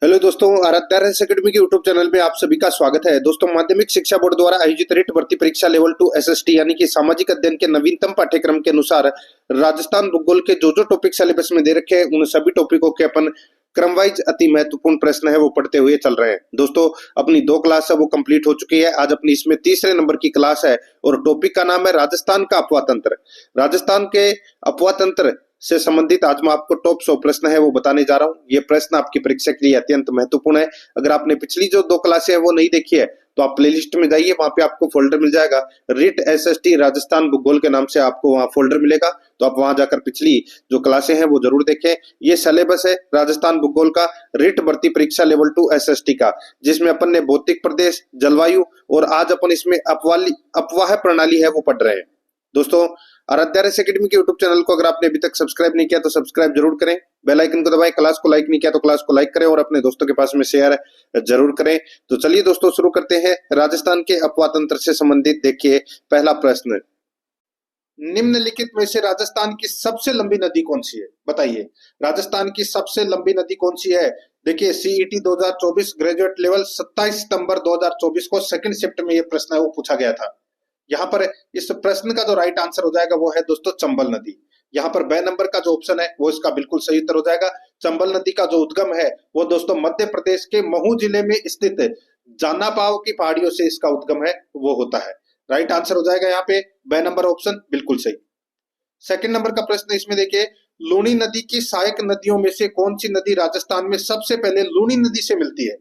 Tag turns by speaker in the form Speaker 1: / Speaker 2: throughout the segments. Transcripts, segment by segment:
Speaker 1: Hello दोस्तों, Aaradhya academy के YouTube channel में आप सभी का स्वागत है। दोस्तों, माध्यमिक शिक्षा बोर्ड द्वारा आयोजित रिट भर्ती परीक्षा लेवल 2 एसएसटी यानी कि सामाजिक अध्ययन के नवीनतम पाठ्यक्रम के अनुसार राजस्थान भूगोल के जो टॉपिक सिलेबस में दे रखे हैं उन सभी टॉपिकों के अपन क्रम वाइज अति महत्वपूर्ण प्रश्न है वो पढ़ते हुए चल रहे हैं। दोस्तों, अपनी 2 क्लास है वो कंप्लीट हो चुकी है। आज अपनी इसमें तीसरे नंबर की क्लास है और टॉपिक का नाम है राजस्थान का अपवा तंत्र। राजस्थान के अपवा तंत्र से संबंधित आज मैं आपको टॉप 100 प्रश्न है वो बताने जा रहा हूँ। ये प्रश्न आपकी परीक्षा के लिए अत्यंत महत्वपूर्ण है। अगर आपने पिछली जो 2 क्लासें है वो नहीं देखी है तो आप प्लेलिस्ट में जाइए, वहां पे आपको फोल्डर मिल जाएगा रिट एसएसटी राजस्थान भूगोल के नाम से आपको वहां फोल्डर मिलेगा। तो आप वहां जाकर पिछली जो क्लासें हैं वो जरूर देखें। ये सिलेबस है राजस्थान भूगोल का रिट भर्ती परीक्षा लेवल 2 एसएसटी का, जिसमें अपन ने भौतिक प्रदेश, जलवायु और आज अपन इसमें अपवाह प्रणाली है वो पढ़ रहे हैं। दोस्तों, आराध्या अकेडमी के यूट्यूब चैनल को अगर आपने अभी तक सब्सक्राइब नहीं किया तो सब्सक्राइब जरूर करें, बेल आइकन को दबाएं, क्लास को लाइक नहीं किया तो क्लास को लाइक करें और अपने दोस्तों के पास में शेयर जरूर करें। तो चलिए दोस्तों, शुरू करते हैं। राजस्थान के अपवा तंत्र से संबंधित देखिए पहला प्रश्न, निम्नलिखित में से राजस्थान की सबसे लंबी नदी कौन सी है? बताइए, राजस्थान की सबसे लंबी नदी कौन सी है? देखिए, सीईटी 2024 ग्रेजुएट लेवल 27 सितंबर 2024 को सेकंड शिफ्ट में यह प्रश्न है वो पूछा गया था। यहाँ पर इस प्रश्न का जो राइट आंसर हो जाएगा वो है दोस्तों चंबल नदी। यहाँ पर ब नंबर का जो ऑप्शन है वो इसका बिल्कुल सही उत्तर हो जाएगा। चंबल नदी का जो उद्गम है वो दोस्तों मध्य प्रदेश के महू जिले में स्थित जानापाव की पहाड़ियों से इसका उद्गम है वो होता है। राइट आंसर हो जाएगा यहाँ पे ब नंबर ऑप्शन बिल्कुल सही। सेकंड नंबर का प्रश्न इसमें देखिए, लूणी नदी की सहायक नदियों में से कौन सी नदी राजस्थान में सबसे पहले लूणी नदी से मिलती है?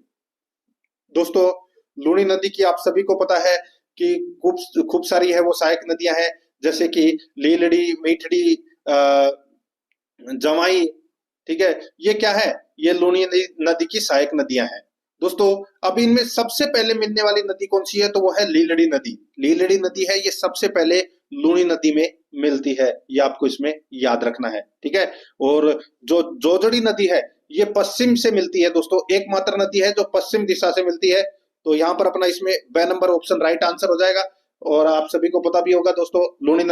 Speaker 1: दोस्तों, लूणी नदी की आप सभी को पता है कि खूब सारी है वो सहायक नदियां हैं, जैसे कि लीलड़ी, मीठड़ी, जवाई। ठीक है, ये क्या है? ये लूणी नदी की सहायक नदियां हैं। दोस्तों, अब इनमें सबसे पहले मिलने वाली नदी कौन सी है? तो वो है लीलड़ी नदी। लीलड़ी नदी है ये सबसे पहले लूणी नदी में मिलती है, ये आपको इसमें याद रखना है। ठीक है, और जो जोजड़ी नदी है ये पश्चिम से मिलती है। दोस्तों, एकमात्र नदी है जो पश्चिम दिशा से मिलती है। तो यहाँ पर अपना इसमें ब नंबर ऑप्शन राइट आंसर हो जाएगा। और आप सभी को पता भी होगा दोस्तों, लूणी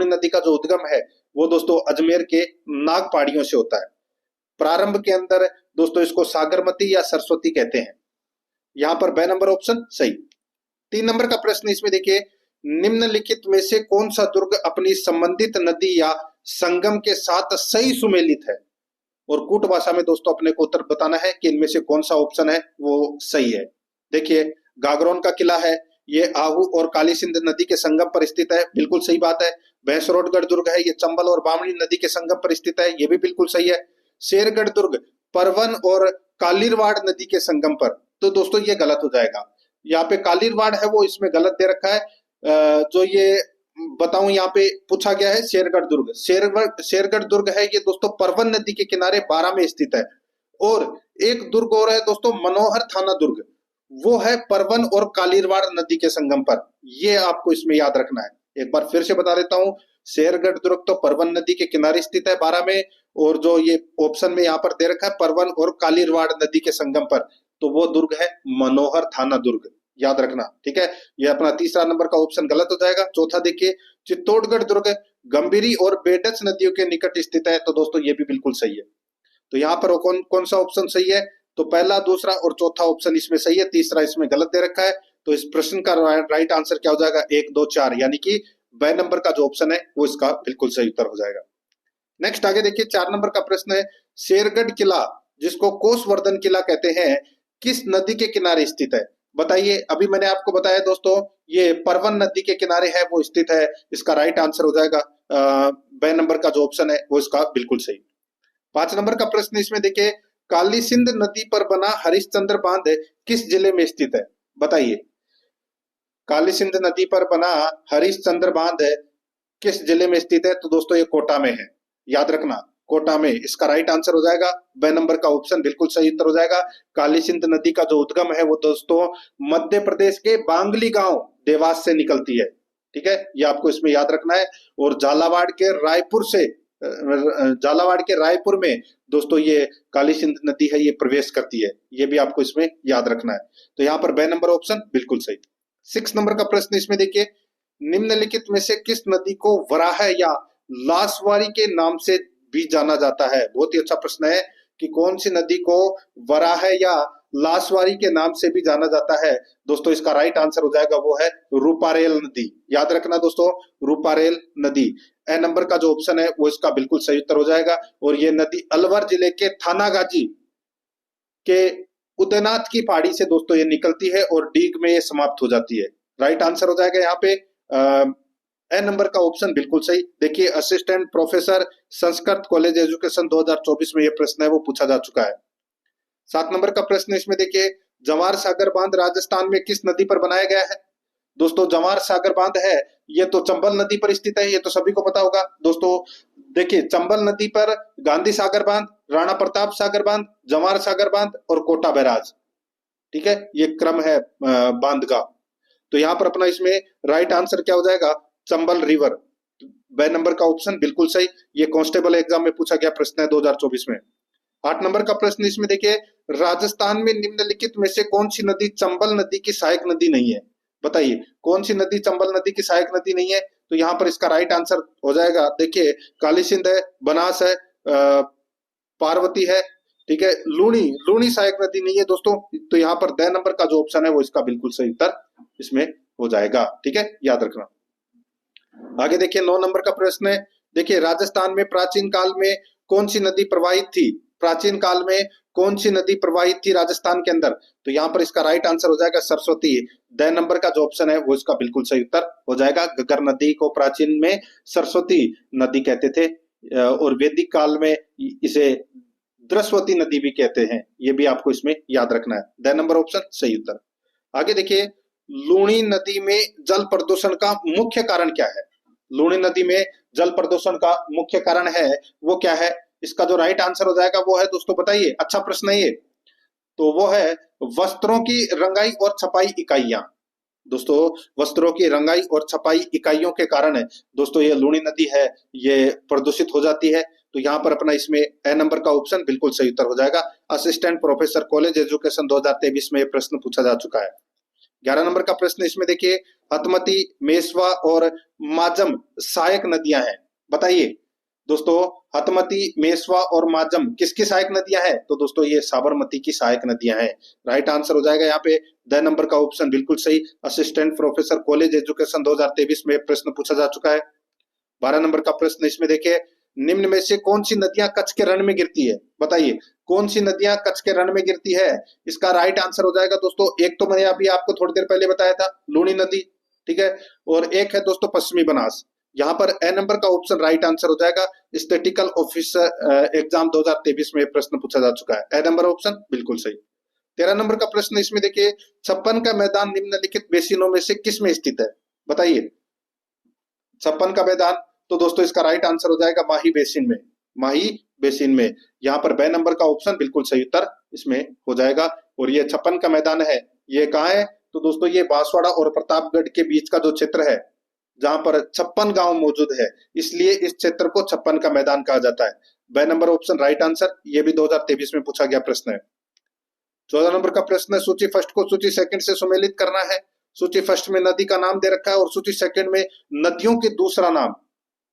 Speaker 1: नदी का जो उद्गम है वो दोस्तों अजमेर के नाग पहाड़ियों से होता है। प्रारंभ के अंदर दोस्तों इसको सागरमती या सरस्वती कहते हैं। यहाँ पर ब नंबर ऑप्शन सही। 3 नंबर का प्रश्न इसमें देखिए, निम्नलिखित में से कौन सा दुर्ग अपनी संबंधित नदी या संगम के साथ सही सुमेलित है? और कूट भाषा में दोस्तों अपने को उत्तर बताना है कि इनमें से कौन सा ऑप्शन है वो सही है। देखिए, गागरोन का किला है, ये आहू और काली सिंध नदी के संगम पर स्थित है, बिल्कुल सही बात है। भैंसरोडगढ़ दुर्ग है, ये चंबल और बामणी नदी के संगम पर स्थित है, ये भी बिल्कुल सही है। शेरगढ़ दुर्ग परवन और कालीरवाड़ नदी के संगम पर, तो दोस्तों ये गलत हो जाएगा। यहाँ पे कालीरवाड़ है वो इसमें गलत दे रखा है। जो ये बताऊं यहाँ पे पूछा गया है शेरगढ़ दुर्ग। शेरगढ़ दुर्ग है ये दोस्तों परवन नदी के किनारे 12 में स्थित है। और एक दुर्ग और है दोस्तों मनोहर थाना दुर्ग, वो है परवन और कालीरवाड़ नदी के संगम पर। ये आपको इसमें याद रखना है। एक बार फिर से बता देता हूँ, शेरगढ़ दुर्ग तो परवन नदी के किनारे स्थित है 12 में, और जो ये ऑप्शन में यहाँ पर दे रखा है परवन और कालीरवाड़ नदी के संगम पर, तो वो दुर्ग है मनोहर थाना दुर्ग, याद रखना। ठीक है, ये अपना तीसरा नंबर का ऑप्शन गलत हो जाएगा। चौथा देखिए, चित्तौड़गढ़ दुर्ग गंभीरी और बेडच नदियों के निकट स्थित है, तो दोस्तों ये भी बिल्कुल सही है। तो यहाँ पर कौन कौन सा ऑप्शन सही है? तो पहला, दूसरा और चौथा ऑप्शन इसमें सही है, तीसरा इसमें गलत दे रखा है। तो इस प्रश्न का राइट आंसर क्या हो जाएगा? 1, 2, 4, यानी कि ब नंबर का जो ऑप्शन है वो इसका बिल्कुल सही उत्तर हो जाएगा। नेक्स्ट आगे देखिए, 4 नंबर का प्रश्न है, शेरगढ़ किला जिसको कोसवर्धन किला कहते हैं किस नदी के किनारे स्थित है? बताइए, अभी मैंने आपको बताया दोस्तों ये परवन नदी के किनारे है वो स्थित है। इसका राइट आंसर हो जाएगा ब नंबर का जो ऑप्शन है वो इसका बिल्कुल सही। 5 नंबर का प्रश्न इसमें देखिए, काली सिंध नदी पर बना हरिश्चंद्र बांध किस जिले में स्थित है? बताइए, काली सिंध नदी पर बना हरिश्चंद्र बांध किस जिले में स्थित है? तो दोस्तों ये कोटा में है, याद रखना, कोटा में। इसका राइट आंसर हो जाएगा ब नंबर का ऑप्शन बिल्कुल सही उत्तर हो जाएगा। काली सिंध नदी का जो उद्गम है वो दोस्तों मध्य प्रदेश के बांगली गांव देवास से निकलती है। ठीक है, ये आपको इसमें याद रखना है। और झालावाड़ के रायपुर में दोस्तों ये काली सिंध नदी है ये प्रवेश करती है, ये भी आपको इसमें याद रखना है। तो यहाँ पर ब नंबर ऑप्शन बिल्कुल सही। 6 नंबर का प्रश्न इसमें देखिए, निम्नलिखित में से किस नदी को वराह या लासवारी के नाम से भी जाना जाता है? बहुत ही अच्छा प्रश्न है कि कौन सी नदी को वराह या लासवारी के नाम से भी जाना जाता है? दोस्तों इसका राइट आंसर हो जाएगा वो है रूपारेल नदी। याद रखना दोस्तों, रूपारेल नदी। ए नंबर का जो ऑप्शन है वो इसका बिल्कुल सही उत्तर हो जाएगा। और ये नदी अलवर जिले के थानागाजी के उदयनाथ की पहाड़ी से दोस्तों ये निकलती है और डीग में ये समाप्त हो जाती है। राइट आंसर हो जाएगा यहाँ पे ए नंबर का ऑप्शन बिल्कुल सही। देखिए assistant professor Sanskrit college education 2024 में ये प्रश्न है वो पूछा जा चुका है। 7 नंबर का प्रश्न इसमें देखिए, जवार सागर बांध राजस्थान में किस नदी पर बनाया गया है? दोस्तों जवार सागर बांध है ये तो चंबल नदी पर स्थित है, ये तो सभी को पता होगा। दोस्तों देखिए चंबल नदी पर गांधी सागर बांध, राणा प्रताप सागर बांध, जवार सागर बांध और कोटा बैराज, ठीक है, ये क्रम है बांध का। तो यहाँ पर अपना इसमें राइट आंसर क्या हो जाएगा? चंबल रिवर। बे नंबर का ऑप्शन बिल्कुल सही। ये कांस्टेबल एग्जाम में पूछा गया प्रश्न है 2024 में। 8 नंबर का प्रश्न इसमें देखिए, राजस्थान में निम्नलिखित में से कौन सी नदी चंबल नदी की सहायक नदी नहीं है? बताइए कौन सी नदी चंबल नदी की सहायक नदी नहीं है? तो यहाँ पर इसका राइट आंसर हो जाएगा, देखिए काली सिंध है, बनास है, पार्वती है, ठीक है, लूणी सहायक नदी नहीं है दोस्तों। तो यहाँ पर द नंबर का जो ऑप्शन है वो इसका बिल्कुल सही उत्तर इसमें हो जाएगा, ठीक है, याद रखना। आगे देखिए 9 नंबर का प्रश्न है, देखिए राजस्थान में प्राचीन काल में कौन सी नदी प्रवाहित थी? प्राचीन काल में कौन सी नदी प्रवाहित थी राजस्थान के अंदर? तो यहाँ पर इसका राइट आंसर हो जाएगा सरस्वती। द नंबर का जो ऑप्शन है वो इसका बिल्कुल सही उत्तर हो जाएगा। घग्गर नदी को प्राचीन में सरस्वती नदी कहते थे और वैदिक काल में इसे द्रस्वती नदी भी कहते हैं, ये भी आपको इसमें याद रखना है। द नंबर ऑप्शन सही उत्तर। आगे देखिए, लूणी नदी में जल प्रदूषण का मुख्य कारण क्या है? लूणी नदी में जल प्रदूषण का मुख्य कारण है वो क्या है? इसका जो राइट आंसर हो जाएगा वो है दोस्तों, बताइए, अच्छा प्रश्न है ये, तो वो है वस्त्रों की रंगाई और छपाई इकाइयां। दोस्तों वस्त्रों की रंगाई और छपाई इकाइयों के कारण है दोस्तों ये लूणी नदी है ये प्रदूषित हो जाती है। तो यहाँ पर अपना इसमें ए नंबर का ऑप्शन बिल्कुल सही उत्तर हो जाएगा। असिस्टेंट प्रोफेसर कॉलेज एजुकेशन 2023 में ये प्रश्न पूछा जा चुका है। 11 नंबर का प्रश्न इसमें देखिए, हतमती, मेसवा और माजम सहायक नदियां हैं, बताइए दोस्तों हतमती, मेसवा और माजम किसकी सहायक नदियां हैं? तो दोस्तों ये साबरमती की सहायक नदियां हैं। राइट आंसर हो जाएगा यहाँ पे द नंबर का ऑप्शन बिल्कुल सही। असिस्टेंट प्रोफेसर कॉलेज एजुकेशन 2023 में प्रश्न पूछा जा चुका है। 12 नंबर का प्रश्न इसमें देखिए, निम्न में से कौन सी नदियां कच्छ के रण में गिरती है? बताइए कौन सी नदियां कच्छ के रण में गिरती है? इसका राइट आंसर हो जाएगा दोस्तों, एक तो मैंने अभी आपको थोड़ी देर पहले बताया था लूणी नदी, ठीक है, और एक है दोस्तों पश्चिमी बनास। यहाँ पर ए नंबर का ऑप्शन राइट आंसर हो जाएगा। स्टैटिकल ऑफिसर एग्जाम 2023 में प्रश्न पूछा जा चुका है। ए नंबर ऑप्शन बिल्कुल सही। 13 नंबर का प्रश्न इसमें देखिए, 56 का मैदान निम्नलिखित बेसिनों में से किस में स्थित है? बताइए 56 का मैदान, तो दोस्तों इसका राइट आंसर हो जाएगा माही बेसिन में। माही बेसिन में, यहाँ पर बे नंबर का ऑप्शन बिल्कुल सही उत्तर इसमें हो जाएगा। और ये 56 का मैदान है ये कहाँ है? तो दोस्तों ये बांसवाड़ा और प्रतापगढ़ के बीच का जो क्षेत्र है जहां पर 56 गांव मौजूद है, इसलिए इस क्षेत्र को 56 का मैदान कहा जाता है। बे नंबर ऑप्शन राइट आंसर, ये भी 2023 में पूछा गया प्रश्न है। 14 नंबर का प्रश्न है, सूची फर्स्ट को सूची सेकंड से सुमेलित करना है। सूची फर्स्ट में नदी का नाम दे रखा है और सूची सेकंड में नदियों के दूसरा नाम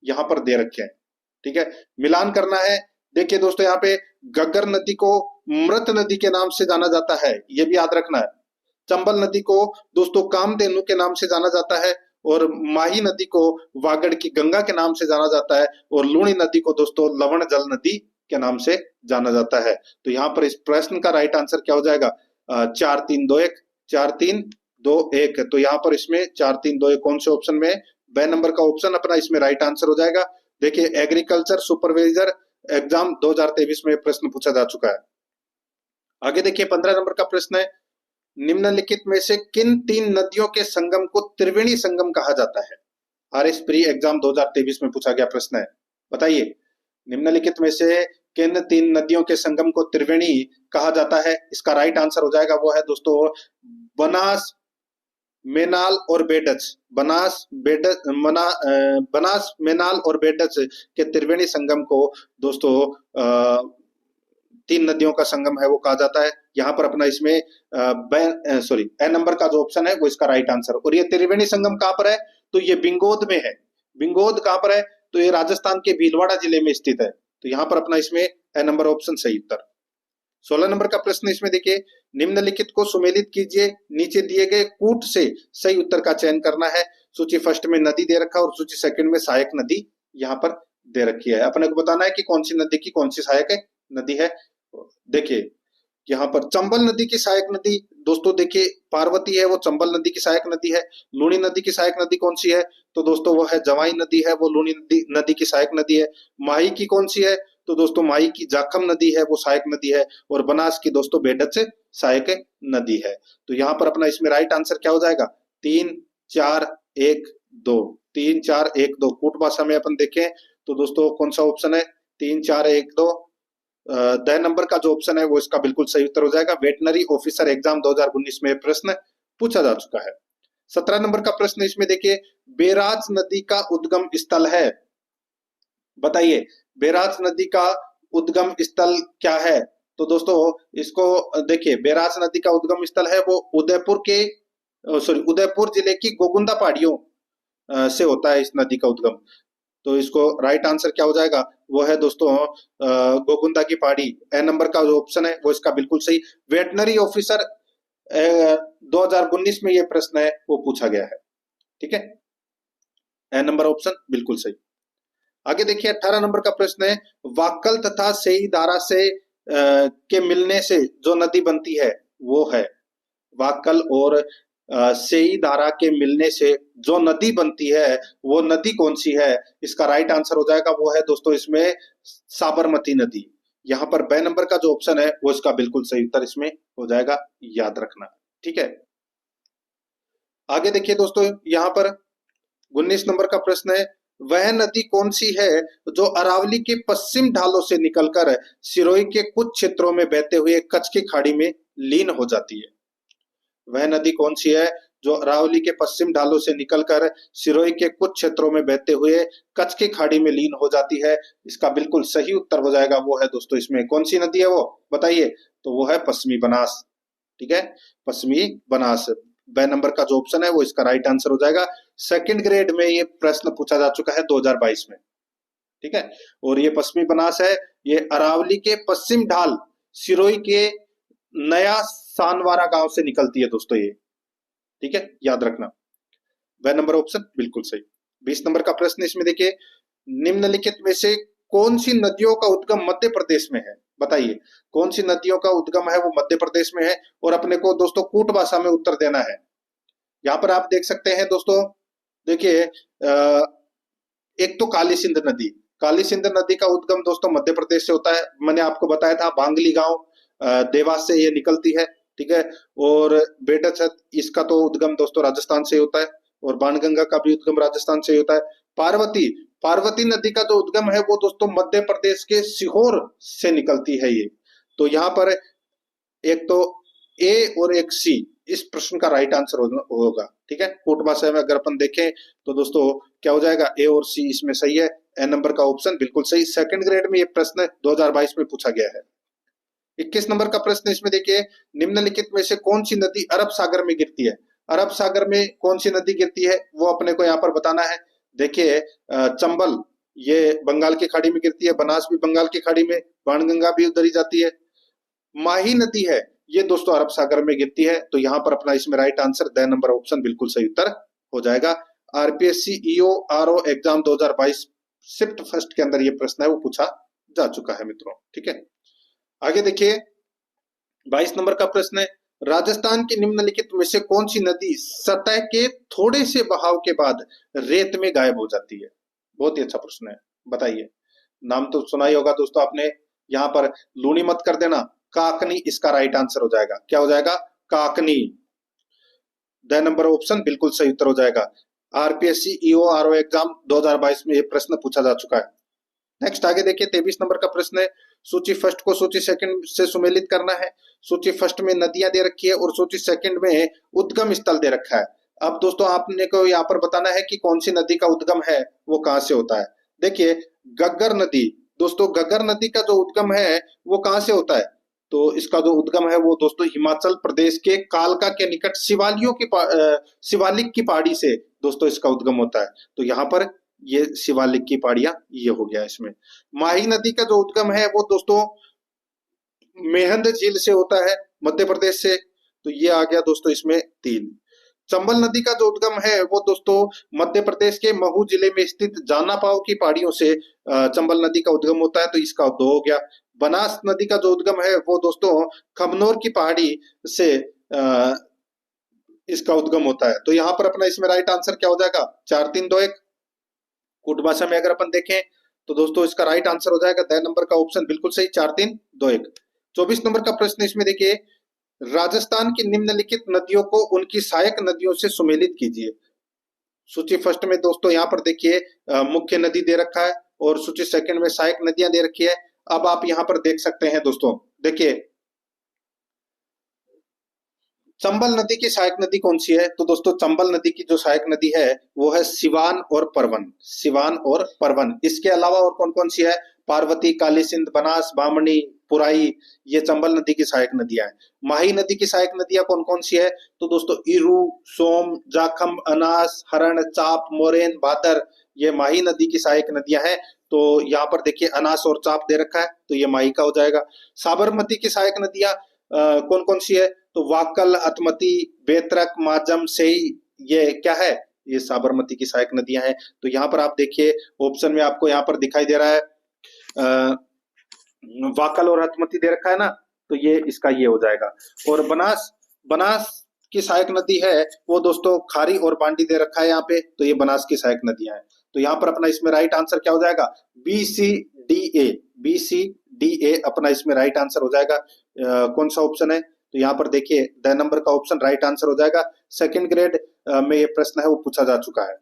Speaker 1: यहाँ पर दे रखे हैं, ठीक है, मिलान करना है। देखिए दोस्तों यहाँ पे घग्गर नदी को मृत नदी के नाम से जाना जाता है, ये भी याद रखना है। चंबल नदी को दोस्तों कामधेनु के नाम से जाना जाता है और माही नदी को वागड़ की गंगा के नाम से जाना जाता है और लूणी नदी को दोस्तों लवण जल नदी के नाम से जाना जाता है। तो यहाँ पर इस प्रश्न का राइट आंसर क्या हो जाएगा? 4-3-2-1, 4-3-2-1। तो यहाँ पर इसमें 4-3-2-1 कौन से ऑप्शन में? बे नंबर का ऑप्शन अपना इसमें राइट आंसर हो जाएगा। देखिए एग्रीकल्चर सुपरवाइजर एग्जाम 2023 में प्रश्न पूछा जा चुका है। आगे देखिए 15 नंबर का प्रश्न है, निम्नलिखित में से किन 3 नदियों के संगम को त्रिवेणी संगम कहा जाता है? आरएस प्री एग्जाम 2023 में पूछा गया प्रश्न है, बताइए निम्नलिखित में से किन 3 नदियों के संगम को त्रिवेणी कहा जाता है? इसका राइट आंसर हो जाएगा वो है दोस्तों बनास, मेनाल और बेडच। बनास, मेनाल और बेडच के त्रिवेणी संगम को दोस्तों 3 नदियों का संगम है वो कहा जाता है। यहाँ पर अपना इसमें ए नंबर का जो ऑप्शन है वो इसका राइट आंसर। और ये त्रिवेणी संगम कहाँ पर है? तो ये बिंगोद में है। बिंगोद कहाँ पर है? तो ये राजस्थान के भीलवाड़ा जिले में स्थित है। तो यहाँ पर अपना इसमें ए नंबर ऑप्शन सही उत्तर। 16 नंबर का प्रश्न इसमें देखिए, निम्नलिखित को सुमेलित कीजिए, नीचे दिए गए कूट से सही उत्तर का चयन करना है। सूची फर्स्ट में नदी दे रखा है और सूची सेकंड में सहायक नदी यहाँ पर दे रखी है। अपने को बताना है कि कौन सी नदी की कौन सी सहायक नदी है। देखिए यहाँ पर चंबल नदी की सहायक नदी दोस्तों देखिए पार्वती है, वो चंबल नदी की सहायक नदी है। लूनी नदी की सहायक नदी कौन सी है, तो दोस्तों वो है जवाई नदी है, वो लूनी नदी की सहायक नदी है। माही की कौन सी है, तो दोस्तों माही की जाखम नदी है, वो सहायक नदी है। और बनास की दोस्तों बेडक से सहायक नदी है। तो यहाँ पर अपना इसमें राइट आंसर क्या हो जाएगा, 3 4 1 2, 3 4 1 2। कूट भाषा में अपन देखें तो दोस्तों कौन सा ऑप्शन है, 3 4 1 2। द नंबर का जो ऑप्शन है वो इसका बिल्कुल सही उत्तर हो जाएगा। वेटनरी ऑफिसर एग्जाम 2019 में प्रश्न पूछा जा चुका है। 17 नंबर का प्रश्न इसमें देखिए, बैराज नदी का उद्गम स्थल है, बताइए बैराज नदी का उद्गम स्थल क्या है। तो दोस्तों इसको देखिए, बैराज नदी का उद्गम स्थल है वो उदयपुर जिले की गोगुंदा पहाड़ियों से होता है इस नदी का उद्गम। तो इसको राइट आंसर क्या हो जाएगा, वो है दोस्तों गोगुंदा की पहाड़ी। ए नंबर का जो ऑप्शन है वो इसका बिल्कुल सही। वेटनरी ऑफिसर 2019 में ये प्रश्न है वो पूछा गया है, ठीक है। ए नंबर ऑप्शन बिल्कुल सही। आगे देखिए 18 नंबर का प्रश्न है, वाक्कल तथा सेई धारा से के मिलने से जो नदी बनती है वो है, वाक्कल और सेई धारा के मिलने से जो नदी बनती है वो नदी कौन सी है। इसका राइट आंसर हो जाएगा वो है दोस्तों इसमें साबरमती नदी। यहाँ पर बे नंबर का जो ऑप्शन है वो इसका बिल्कुल सही उत्तर इसमें हो जाएगा, याद रखना, ठीक है। आगे देखिए दोस्तों यहाँ पर 19 नंबर का प्रश्न है, वह नदी कौन सी है जो अरावली के पश्चिम ढालों से निकलकर सिरोही के कुछ क्षेत्रों में बहते हुए कच्छ की खाड़ी में लीन हो जाती है। वह नदी कौन सी है जो अरावली के पश्चिम ढालों से निकलकर सिरोही के कुछ क्षेत्रों में बहते हुए कच्छ की खाड़ी में लीन हो जाती है। इसका बिल्कुल सही उत्तर हो जाएगा वो है दोस्तों इसमें कौन सी नदी है वो बताइए, तो वो है पश्चिमी बनास, ठीक है, पश्चिमी बनास। ब नंबर का जो ऑप्शन है वो इसका राइट आंसर हो जाएगा। सेकंड ग्रेड में ये प्रश्न पूछा जा चुका है 2022 में, ठीक है। और ये पश्चिमी बनास है, ये अरावली के पश्चिम ढाल सिरोही के नया सानवारा गांव से निकलती है दोस्तों ये, ठीक है, याद रखना। वह नंबर ऑप्शन बिल्कुल सही। 20 नंबर का प्रश्न इसमें देखिए, निम्नलिखित में से कौन सी नदियों का उद्गम मध्य प्रदेश में है, बताइए कौन सी नदियों का उद्गम है वो मध्य प्रदेश में है। और अपने को दोस्तों कूट भाषा में उत्तर देना है। यहाँ पर आप देख सकते हैं दोस्तों, देखिए एक तो काली सिंध नदी, काली सिंध नदी का उद्गम दोस्तों मध्य प्रदेश से होता है। मैंने आपको बताया था बांगली गांव देवास से ये निकलती है, ठीक है। और बेटचत इसका तो उद्गम दोस्तों राजस्थान से होता है, और बाणगंगा का भी उद्गम राजस्थान से होता है। पार्वती नदी का जो उद्गम है वो दोस्तों मध्य प्रदेश के सीहोर से निकलती है ये। तो यहाँ पर एक तो ए और एक सी इस प्रश्न का राइट आंसर होगा, ठीक है। कोट भाषा में अगर अपन देखें तो दोस्तों क्या हो जाएगा, ए और सी इसमें सही है। ए नंबर का ऑप्शन बिल्कुल सही। सेकंड ग्रेड में ये प्रश्न 2022 में पूछा गया है। 21 नंबर का प्रश्न इसमें देखिए, निम्नलिखित में से कौन सी नदी अरब सागर में गिरती है। अरब सागर में कौन सी नदी गिरती है वो अपने को यहाँ पर बताना है। देखिए चंबल ये बंगाल की खाड़ी में गिरती है, बनास भी बंगाल की खाड़ी में, बाणगंगा भी उधर ही जाती है। माही नदी है ये दोस्तों अरब सागर में गिरती है। तो यहाँ पर अपना इसमें right answer the number option बिल्कुल सही उत्तर हो जाएगा। RPSC EO RO exam 2022 shift first के अंदर ये प्रश्न है वो पूछा जा चुका है मित्रों, ठीक है। आगे देखिए 22 नंबर का प्रश्न है, राजस्थान की निम्नलिखित में से कौन सी नदी सतह के थोड़े से बहाव के बाद रेत में गायब हो जाती है। बहुत ही अच्छा प्रश्न है, बताइए। नाम तो सुना ही होगा दोस्तों आपने, यहाँ पर लूनी मत कर देना, काकनी इसका राइट आंसर हो जाएगा। क्या हो जाएगा, काकनी। द नंबर ऑप्शन बिल्कुल सही उत्तर हो जाएगा। आरपीएससी ईओ आरओ एग्जाम 2022 में ये प्रश्न पूछा जा चुका है। नेक्स्ट आगे देखिए 23 नंबर का प्रश्न है, सूची फर्स्ट को सूची सेकंड से सुमेलित करना है। सूची फर्स्ट में नदियां दे रखी है और सूची सेकंड में उद्गम स्थल दे रखा है। अब दोस्तों आपने को यहाँ पर बताना है कि कौन सी नदी का उद्गम है वो कहाँ से होता है। देखिए गग्गर नदी, दोस्तों गग्गर नदी का जो उद्गम है वो कहाँ से होता है, तो इसका जो उद्गम है वो दोस्तों हिमाचल प्रदेश के कालका के निकट शिवालिक की पहाड़ी से दोस्तों इसका उद्गम होता है। तो यहाँ पर ये शिवालिक की पहाड़ियां ये हो गया इसमें। माही नदी का जो उद्गम है वो दोस्तों मेहंद झील से होता है मध्य प्रदेश से, तो ये आ गया दोस्तों इसमें 3। चंबल नदी का जो उद्गम है वो दोस्तों मध्य प्रदेश के महू जिले में स्थित जाना पाव की पहाड़ियों से चंबल नदी का उद्गम होता है, तो इसका 2 हो गया। बनास नदी का जो उद्गम है वो दोस्तों खमनोर की पहाड़ी से इसका उद्गम होता है, तो यहाँ पर अपना इसमें राइट आंसर क्या हो जाएगा, 4 3 2 1। कूट भाषा में अगर अपन देखें तो दोस्तों इसका राइट आंसर हो जाएगा द नंबर का ऑप्शन बिल्कुल सही, 4 3 2 1। 24 नंबर का प्रश्न इसमें देखिए, राजस्थान की निम्नलिखित नदियों को उनकी सहायक नदियों से सुमेलित कीजिए। सूची फर्स्ट में दोस्तों यहाँ पर देखिए मुख्य नदी दे रखा है और सूची सेकंड में सहायक नदियां दे रखी है। अब आप यहाँ पर देख सकते हैं दोस्तों, देखिए चंबल नदी की सहायक नदी कौन सी है, तो दोस्तों चंबल नदी की जो सहायक नदी है वो है सिवान और परवन, सिवान और परवन। इसके अलावा और कौन कौन सी है, पार्वती, काली सिंध, बनास, बामनी, पुराई, ये चंबल नदी की सहायक नदियां हैं। माही नदी की सहायक नदियां कौन कौन सी है, तो दोस्तों इरू, सोम, जाखम, अनास, हरण, चाप, मोरेन, भादर, ये माही नदी की सहायक नदियां हैं। तो यहाँ पर देखिए अनास और चाप दे रखा है, तो ये माही का हो जाएगा। साबरमती की सहायक नदियां कौन कौन सी है, तो वाकल, अतमती, बेतरक, माजम, सेई, ये क्या है, ये साबरमती की सहायक नदियां हैं। तो यहाँ पर आप देखिए ऑप्शन में आपको यहाँ पर दिखाई दे रहा है वाकल और अतमती दे रखा है ना, तो ये इसका ये हो जाएगा। और बनास, बनास की सहायक नदी है वो दोस्तों खारी और बांडी दे रखा है यहाँ पे, तो ये बनास की सहायक नदियां हैं। तो यहाँ पर अपना इसमें राइट आंसर क्या हो जाएगा, B C D A, B C D A अपना इसमें राइट आंसर हो जाएगा। कौन सा ऑप्शन है, तो यहाँ पर देखिए द नंबर का ऑप्शन राइट आंसर हो जाएगा। सेकंड ग्रेड में ये प्रश्न है वो पूछा जा चुका है।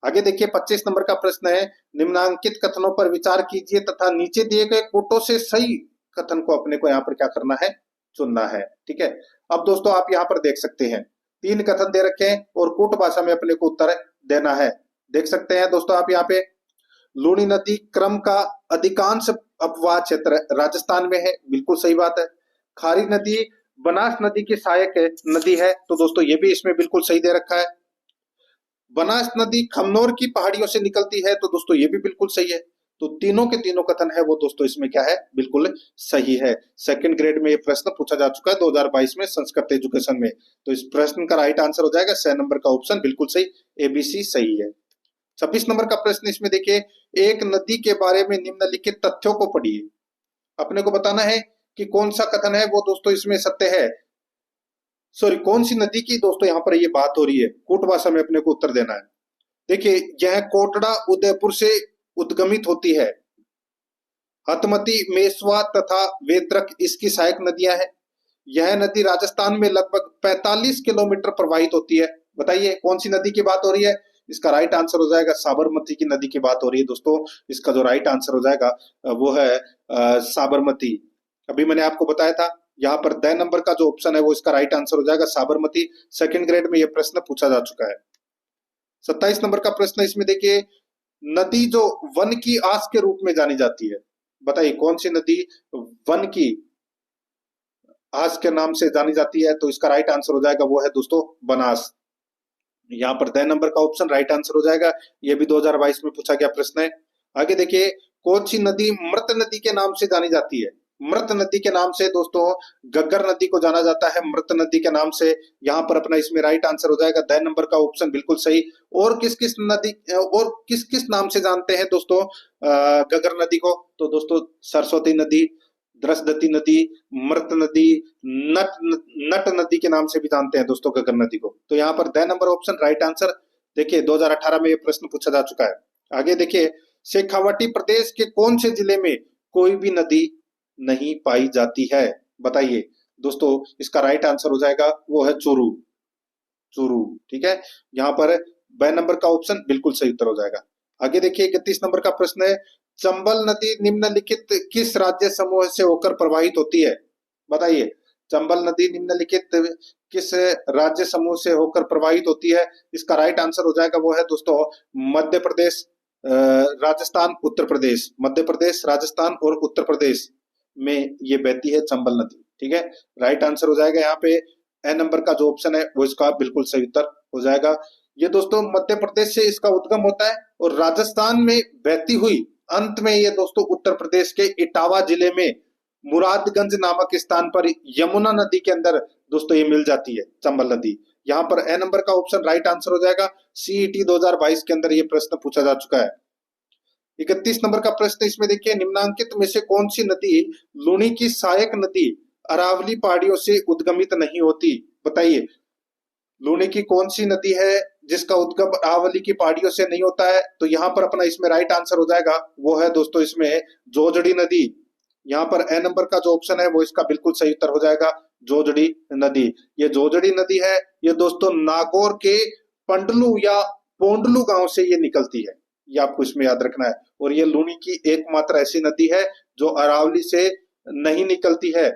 Speaker 1: आगे देखिए 25 नंबर का प्रश्न है, निम्नांकित कथनों पर विचार कीजिए तथा नीचे दिए गए कोटों से सही कथन को अपने को यहाँ पर क्या करना है, चुनना है। ठीक है, अब दोस्तों आप यहाँ पर देख सकते हैं 3 कथन दे रखे हैं और कोट भाषा में अपने को उत्तर देना है। देख सकते हैं दोस्तों आप यहाँ पे, लूणी नदी क्रम का अधिकांश अपवाह क्षेत्र राजस्थान में है, बिल्कुल सही बात है। खारी नदी बनास नदी की सहायक नदी है, तो दोस्तों ये भी इसमें बिल्कुल सही दे रखा है। बनास नदी खमनोर की पहाड़ियों से निकलती है, तो दोस्तों ये भी बिल्कुल सही है। तो तीनों के तीनों कथन है वो दोस्तों इसमें क्या है, बिल्कुल सही है। सेकंड ग्रेड में ये प्रश्न पूछा जा चुका है 2022 में संस्कृत एजुकेशन में, तो इस प्रश्न का राइट आंसर हो जाएगा 6 नंबर का ऑप्शन बिल्कुल सही, एबीसी सही है। 26 नंबर का प्रश्न इसमें देखिए, एक नदी के बारे में निम्नलिखित तथ्यों को पढ़िए। अपने को बताना है कि कौन सा कथन है वो दोस्तों इसमें सत्य है, सॉरी कौन सी नदी की दोस्तों यहाँ पर ये बात हो रही है, कोट भाषा में अपने को उत्तर देना है। देखिए यह कोटड़ा उदयपुर से उद्गमित होती है, हतमती, मेसवा तथा वेत्रक इसकी सहायक नदियां हैं। यह नदी राजस्थान में लगभग 45 किलोमीटर प्रवाहित होती है। बताइए कौन सी नदी की बात हो रही है, इसका राइट आंसर हो जाएगा साबरमती की नदी की बात हो रही है दोस्तों। इसका जो राइट आंसर हो जाएगा वो है साबरमती। अभी मैंने आपको बताया था यहाँ पर द नंबर का जो ऑप्शन है वो इसका राइट आंसर हो जाएगा साबरमती। सेकंड ग्रेड में ये प्रश्न पूछा जा चुका है। 27 नंबर का प्रश्न इसमें देखिए, नदी जो वन की आस के रूप में जानी जाती है, बताइए कौन सी नदी वन की आस के नाम से जानी जाती है, तो इसका राइट आंसर हो जाएगा वो है दोस्तों बनास। यहाँ पर द नंबर का ऑप्शन राइट आंसर हो जाएगा, ये भी 2022 में पूछा गया प्रश्न है। आगे देखिए, कौन सी नदी मृत नदी के नाम से जानी जाती है, मृत नदी के नाम से दोस्तों गग्गर नदी को जाना जाता है, मृत नदी के नाम से। यहाँ पर अपना इसमें राइट आंसर हो जाएगा द नंबर का ऑप्शन बिल्कुल सही। और किस किस नदी और किस किस नाम से जानते हैं दोस्तों गग्गर नदी को, तो दोस्तों सरस्वती नदी, द्रसदती नदी, मृत नदी, नट नदी के नाम से भी जानते हैं दोस्तों गग्गर नदी को। तो यहाँ पर the number option right answer. देखिए 2018 में ये प्रश्न पूछा जा चुका है। आगे देखिए, शेखावाटी प्रदेश के कौन से जिले में कोई भी नदी नहीं पाई जाती है, बताइए दोस्तों इसका राइट आंसर हो जाएगा वो है चूरू, चूरू। ठीक है, यहाँ पर ब नंबर का ऑप्शन बिल्कुल सही उत्तर हो जाएगा। आगे देखिए 31 नंबर का प्रश्न है, चंबल नदी निम्नलिखित किस राज्य समूह से होकर प्रवाहित होती है, बताइए चंबल नदी निम्नलिखित किस राज्य समूह से होकर प्रवाहित होती है, इसका राइट आंसर हो जाएगा वो है दोस्तों मध्य प्रदेश, राजस्थान, उत्तर प्रदेश, मध्य प्रदेश, राजस्थान और उत्तर प्रदेश में ये बहती है चंबल नदी। ठीक है, राइट आंसर हो जाएगा यहाँ पे ए नंबर का जो ऑप्शन है वो इसका बिल्कुल सही उत्तर हो जाएगा। ये दोस्तों मध्य प्रदेश से इसका उद्गम होता है और राजस्थान में बहती हुई अंत में ये दोस्तों उत्तर प्रदेश के इटावा जिले में मुरादगंज नामक स्थान पर यमुना नदी के अंदर दोस्तों ये मिल जाती है चंबल नदी। यहाँ पर ए नंबर का ऑप्शन राइट आंसर हो जाएगा। सीईटी 2022 के अंदर ये प्रश्न पूछा जा चुका है। 31 नंबर का प्रश्न इसमें देखिए, निम्नांकित में से कौन सी नदी लूनी की सहायक नदी अरावली पहाड़ियों से उद्गमित नहीं होती? बताइए, लूनी की कौन सी नदी है जिसका उद्गम अरावली की पहाड़ियों से नहीं होता है? तो यहाँ पर अपना इसमें राइट आंसर हो जाएगा, वो है दोस्तों इसमें जोजड़ी नदी। यहाँ पर ए नंबर का जो ऑप्शन है वो इसका बिल्कुल सही उत्तर हो जाएगा, जोजड़ी नदी। ये जोजड़ी नदी है, ये दोस्तों नागौर के पंडलू या पोंडलू गांव से ये निकलती है, ये आपको इसमें याद रखना है। और ये लूनी की एकमात्र ऐसी नदी है जो अरावली से नहीं निकलती है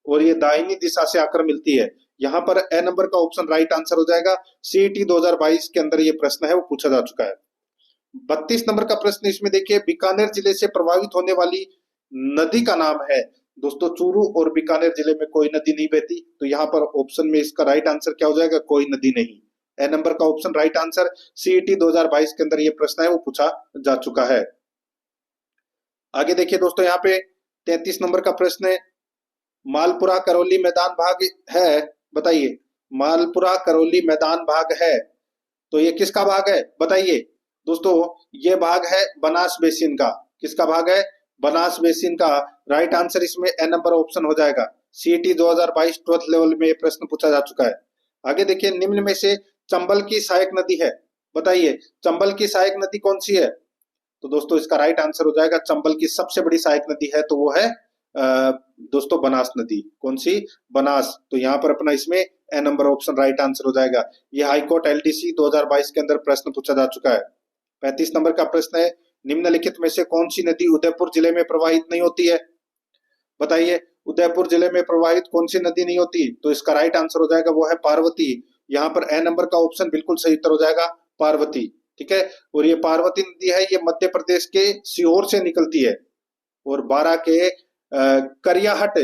Speaker 1: और ये दाहिनी दिशा से आकर मिलती है। यहाँ पर ए नंबर का ऑप्शन राइट आंसर हो जाएगा। सीईटी 2022 के अंदर ये प्रश्न है वो पूछा जा चुका है। 32 नंबर का प्रश्न इसमें देखिए, बीकानेर जिले से प्रभावित होने वाली नदी का नाम है। दोस्तों चूरू और बीकानेर जिले में कोई नदी नहीं बहती, तो यहाँ पर ऑप्शन में इसका राइट आंसर क्या हो जाएगा? कोई नदी नहीं। ए नंबर का ऑप्शन राइट आंसर। सीईटी 2022 के अंदर ये प्रश्न है वो पूछा जा चुका है। आगे देखिए दोस्तों, यहाँ पे 33 नंबर का प्रश्न है, मालपुरा करौली मैदान भाग है। बताइए, मालपुरा करौली मैदान भाग है तो ये किसका भाग है? बताइए दोस्तों, ये भाग है बनास बेसिन का। किसका भाग है? बनास बेसिन का। राइट आंसर इसमें ए नंबर ऑप्शन हो जाएगा। सीईटी 2022 12th लेवल में ये प्रश्न पूछा जा चुका है। आगे देखिए, निम्न में से चंबल की सहायक नदी है। बताइए, चंबल की सहायक नदी कौन सी है? तो दोस्तों इसका राइट आंसर हो जाएगा, चंबल की सबसे बड़ी सहायक नदी है तो वो है दोस्तों बनास नदी। कौन सी? बनास। तो यहाँ पर अपना इसमें ए नंबर ऑप्शन राइट आंसर हो जाएगा। ये हाईकोर्ट एलडीसी 2022 के अंदर प्रश्न पूछा जा चुका है। 35 नंबर का प्रश्न है, निम्नलिखित में से कौन सी नदी उदयपुर जिले में प्रवाहित नहीं होती है? बताइए, उदयपुर जिले में प्रवाहित कौन सी नदी नहीं होती? तो इसका राइट आंसर हो जाएगा, वो है पार्वती। यहाँ पर ए नंबर का ऑप्शन बिल्कुल सही उत्तर हो जाएगा, पार्वती। ठीक है, और ये पार्वती नदी है, ये मध्य प्रदेश के सीहोर से निकलती है और बारां के करियाहट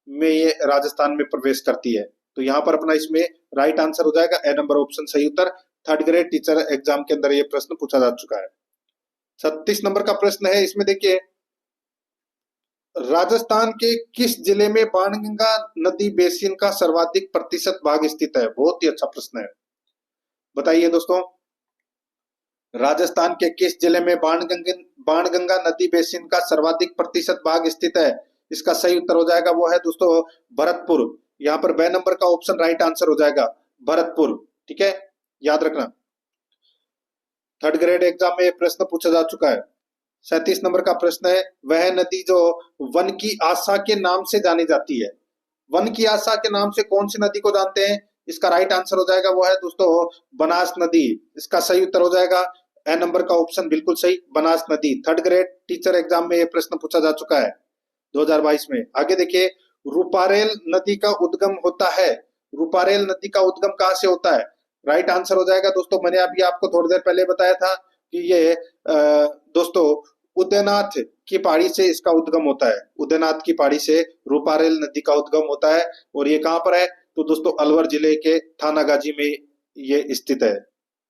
Speaker 1: में ये राजस्थान में प्रवेश करती है। तो यहाँ पर अपना इसमें राइट आंसर हो जाएगा, ए नंबर ऑप्शन सही उत्तर। 3rd ग्रेड टीचर एग्जाम के अंदर ये प्रश्न पूछा जा चुका है। 36 नंबर का प्रश्न है, इसमें देखिए, राजस्थान के किस जिले में बाणगंगा नदी बेसिन का सर्वाधिक प्रतिशत भाग स्थित है? बहुत ही अच्छा प्रश्न है। बताइए दोस्तों, राजस्थान के किस जिले में बाणगंगा नदी बेसिन का सर्वाधिक प्रतिशत भाग स्थित है? इसका सही उत्तर हो जाएगा, वो है दोस्तों भरतपुर। यहाँ पर बे नंबर का ऑप्शन राइट आंसर हो जाएगा, भरतपुर। ठीक है, याद रखना। 3rd ग्रेड एग्जाम में प्रश्न पूछा जा चुका है। 37 नंबर का प्रश्न है, वह नदी जो वन की आशा के नाम से जानी जाती है। वन की आशा के नाम से कौन सी नदी को जानते हैं? इसका राइट आंसर हो जाएगा, वो है दोस्तों बनास नदी। इसका सही उत्तर हो जाएगा ए नंबर का ऑप्शन बिल्कुल सही, बनास नदी। 3rd ग्रेड टीचर एग्जाम में यह प्रश्न पूछा जा चुका है 2022 में। आगे देखिए, रूपारेल नदी का उद्गम होता है। रूपारेल नदी का उद्गम कहाँ से होता है? राइट आंसर हो जाएगा दोस्तों, मैंने अभी आपको थोड़ी देर पहले बताया था कि ये दोस्तों उदयनाथ की पहाड़ी से इसका उद्गम होता है। उदयनाथ की पहाड़ी से रूपारेल नदी का उद्गम होता है और ये कहाँ पर है? तो दोस्तों अलवर जिले के थानागाजी में ये स्थित है।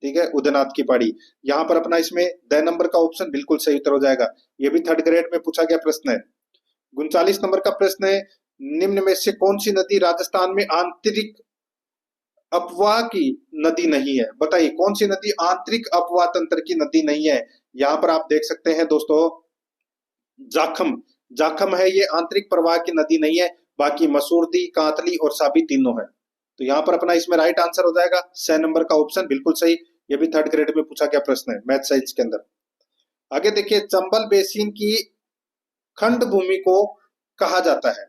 Speaker 1: ठीक है, उदयनाथ की पहाड़ी। यहाँ पर अपना इसमें द नंबर का ऑप्शन बिल्कुल सही उत्तर हो जाएगा। ये भी 3rd ग्रेड में पूछा गया प्रश्न है। 39 नंबर का प्रश्न है, निम्न में से कौन सी नदी राजस्थान में आंतरिक अपवाह की नदी नहीं है? बताइए, कौन सी नदी आंतरिक अपवाह तंत्र की नदी नहीं है? यहाँ पर आप देख सकते हैं दोस्तों, जाखम। जाखम है, ये आंतरिक प्रवाह की नदी नहीं है। बाकी मसूरदी, कांतली और साबी तीनों है। तो यहाँ पर अपना इसमें राइट आंसर हो जाएगा 6 नंबर का ऑप्शन बिल्कुल सही। ये भी 3rd ग्रेड में पूछा गया प्रश्न है मैथ साइंस के अंदर। आगे देखिए, चंबल बेसिन की खंड भूमि को कहा जाता है।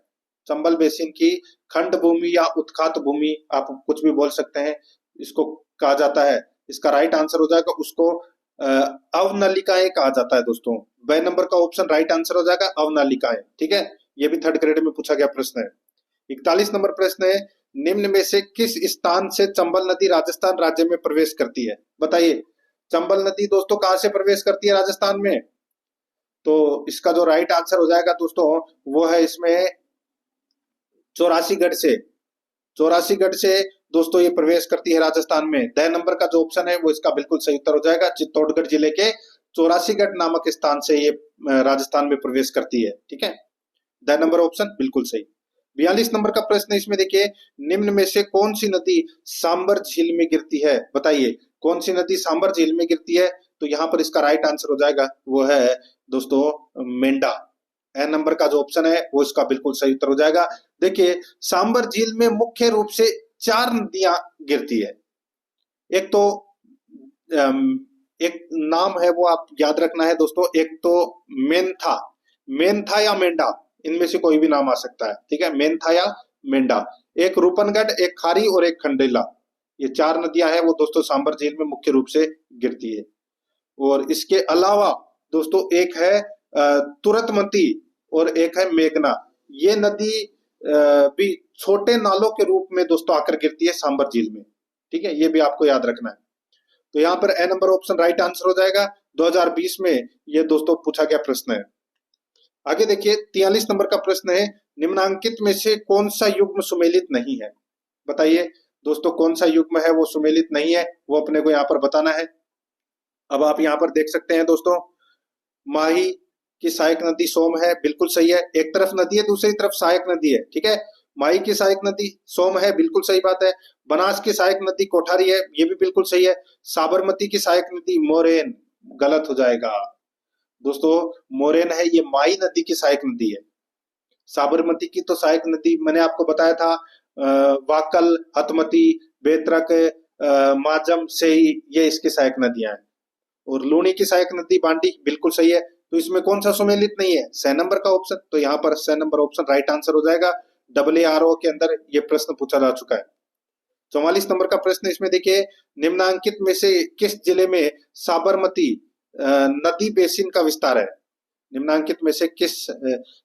Speaker 1: चंबल बेसिन की खंड भूमि या उत्खात भूमि, आप कुछ भी बोल सकते हैं, इसको कहा जाता है। इसका राइट आंसर हो जाएगा, उसको अवनलिकाएं कहा जाता है दोस्तों। बे नंबर का ऑप्शन राइट आंसर हो जाएगा, अवनलिकाएं। ठीक है, ये भी 3rd ग्रेड में पूछा गया प्रश्न है। 41 नंबर प्रश्न है, निम्न में से किस स्थान से चंबल नदी राजस्थान राज्य में प्रवेश करती है? बताइए, चंबल नदी दोस्तों कहां से प्रवेश करती है राजस्थान में? तो इसका जो राइट आंसर हो जाएगा दोस्तों, वो है इसमें चौरासीगढ़ से। चौरासीगढ़ से दोस्तों ये प्रवेश करती है राजस्थान में। द नंबर का जो ऑप्शन है वो इसका बिल्कुल सही उत्तर हो जाएगा। चित्तौड़गढ़ जिले के चौरासीगढ़ नामक स्थान से ये राजस्थान में प्रवेश करती है। ठीक है, द नंबर ऑप्शन बिल्कुल सही। 42 नंबर का प्रश्न है, इसमें देखिए निम्न में से कौन सी नदी सांबर झील में गिरती है? बताइए कौन सी नदी सांबर झील में गिरती है? तो यहाँ पर इसका राइट आंसर हो जाएगा वो है दोस्तों मेंढा। ए नंबर का जो ऑप्शन है वो इसका बिल्कुल सही उत्तर हो जाएगा। देखिए सांबर झील में मुख्य रूप से 4 नदियां गिरती है। एक तो एक नाम है वो आप याद रखना है दोस्तों, एक तो मेंथा, मेंथा या मेंढा, इनमें से कोई भी नाम आ सकता है, ठीक है, मेंथा या मेंढा। एक रूपनगढ़, एक खारी और एक खंडेला, ये 4 नदियां हैं वो दोस्तों सांबर झील में मुख्य रूप से गिरती है। और इसके अलावा दोस्तों एक है तुरतमती और एक है मेघना। ये नदी भी छोटे नालों के रूप में दोस्तों आकर गिरती है सांबर झील में, ठीक है, ये भी आपको याद रखना है। तो यहाँ पर ए नंबर ऑप्शन राइट आंसर हो जाएगा। 2020 में ये दोस्तों पूछा गया प्रश्न है। आगे देखिए 43 नंबर का प्रश्न है, निम्नांकित में से कौन सा युग्म सुमेलित नहीं है? बताइए दोस्तों कौन सा युग्म है वो सुमेलित नहीं है, वो अपने को यहाँ पर बताना है। अब आप यहाँ पर देख सकते हैं दोस्तों, माही की सहायक नदी सोम है, बिल्कुल सही है। एक तरफ नदी है, दूसरी तरफ सहायक नदी है, ठीक है। माही की सहायक नदी सोम है, बिल्कुल सही बात है। बनास की सहायक नदी कोठारी है, ये भी बिल्कुल सही है। साबरमती की सहायक नदी मोरेन, गलत हो जाएगा दोस्तों। मोरेन है ये माही नदी की सहायक नदी है। साबरमती की तो सहायक नदी मैंने आपको बताया था वाकल, हतमती, बेतरक, माजम से ये इसकी सहायक नदियां हैं। और लूनी की सहायक नदी बांडी, बिल्कुल सही है। तो इसमें कौन सा सुमेलित नहीं है? स नंबर का ऑप्शन। तो यहाँ पर स नंबर ऑप्शन राइट आंसर हो जाएगा। AARO के अंदर ये प्रश्न पूछा जा चुका है। 44 नंबर का प्रश्न इसमें देखिए, निम्नांकित में से किस जिले में साबरमती नदी बेसिन का विस्तार है? निम्नांकित में से किस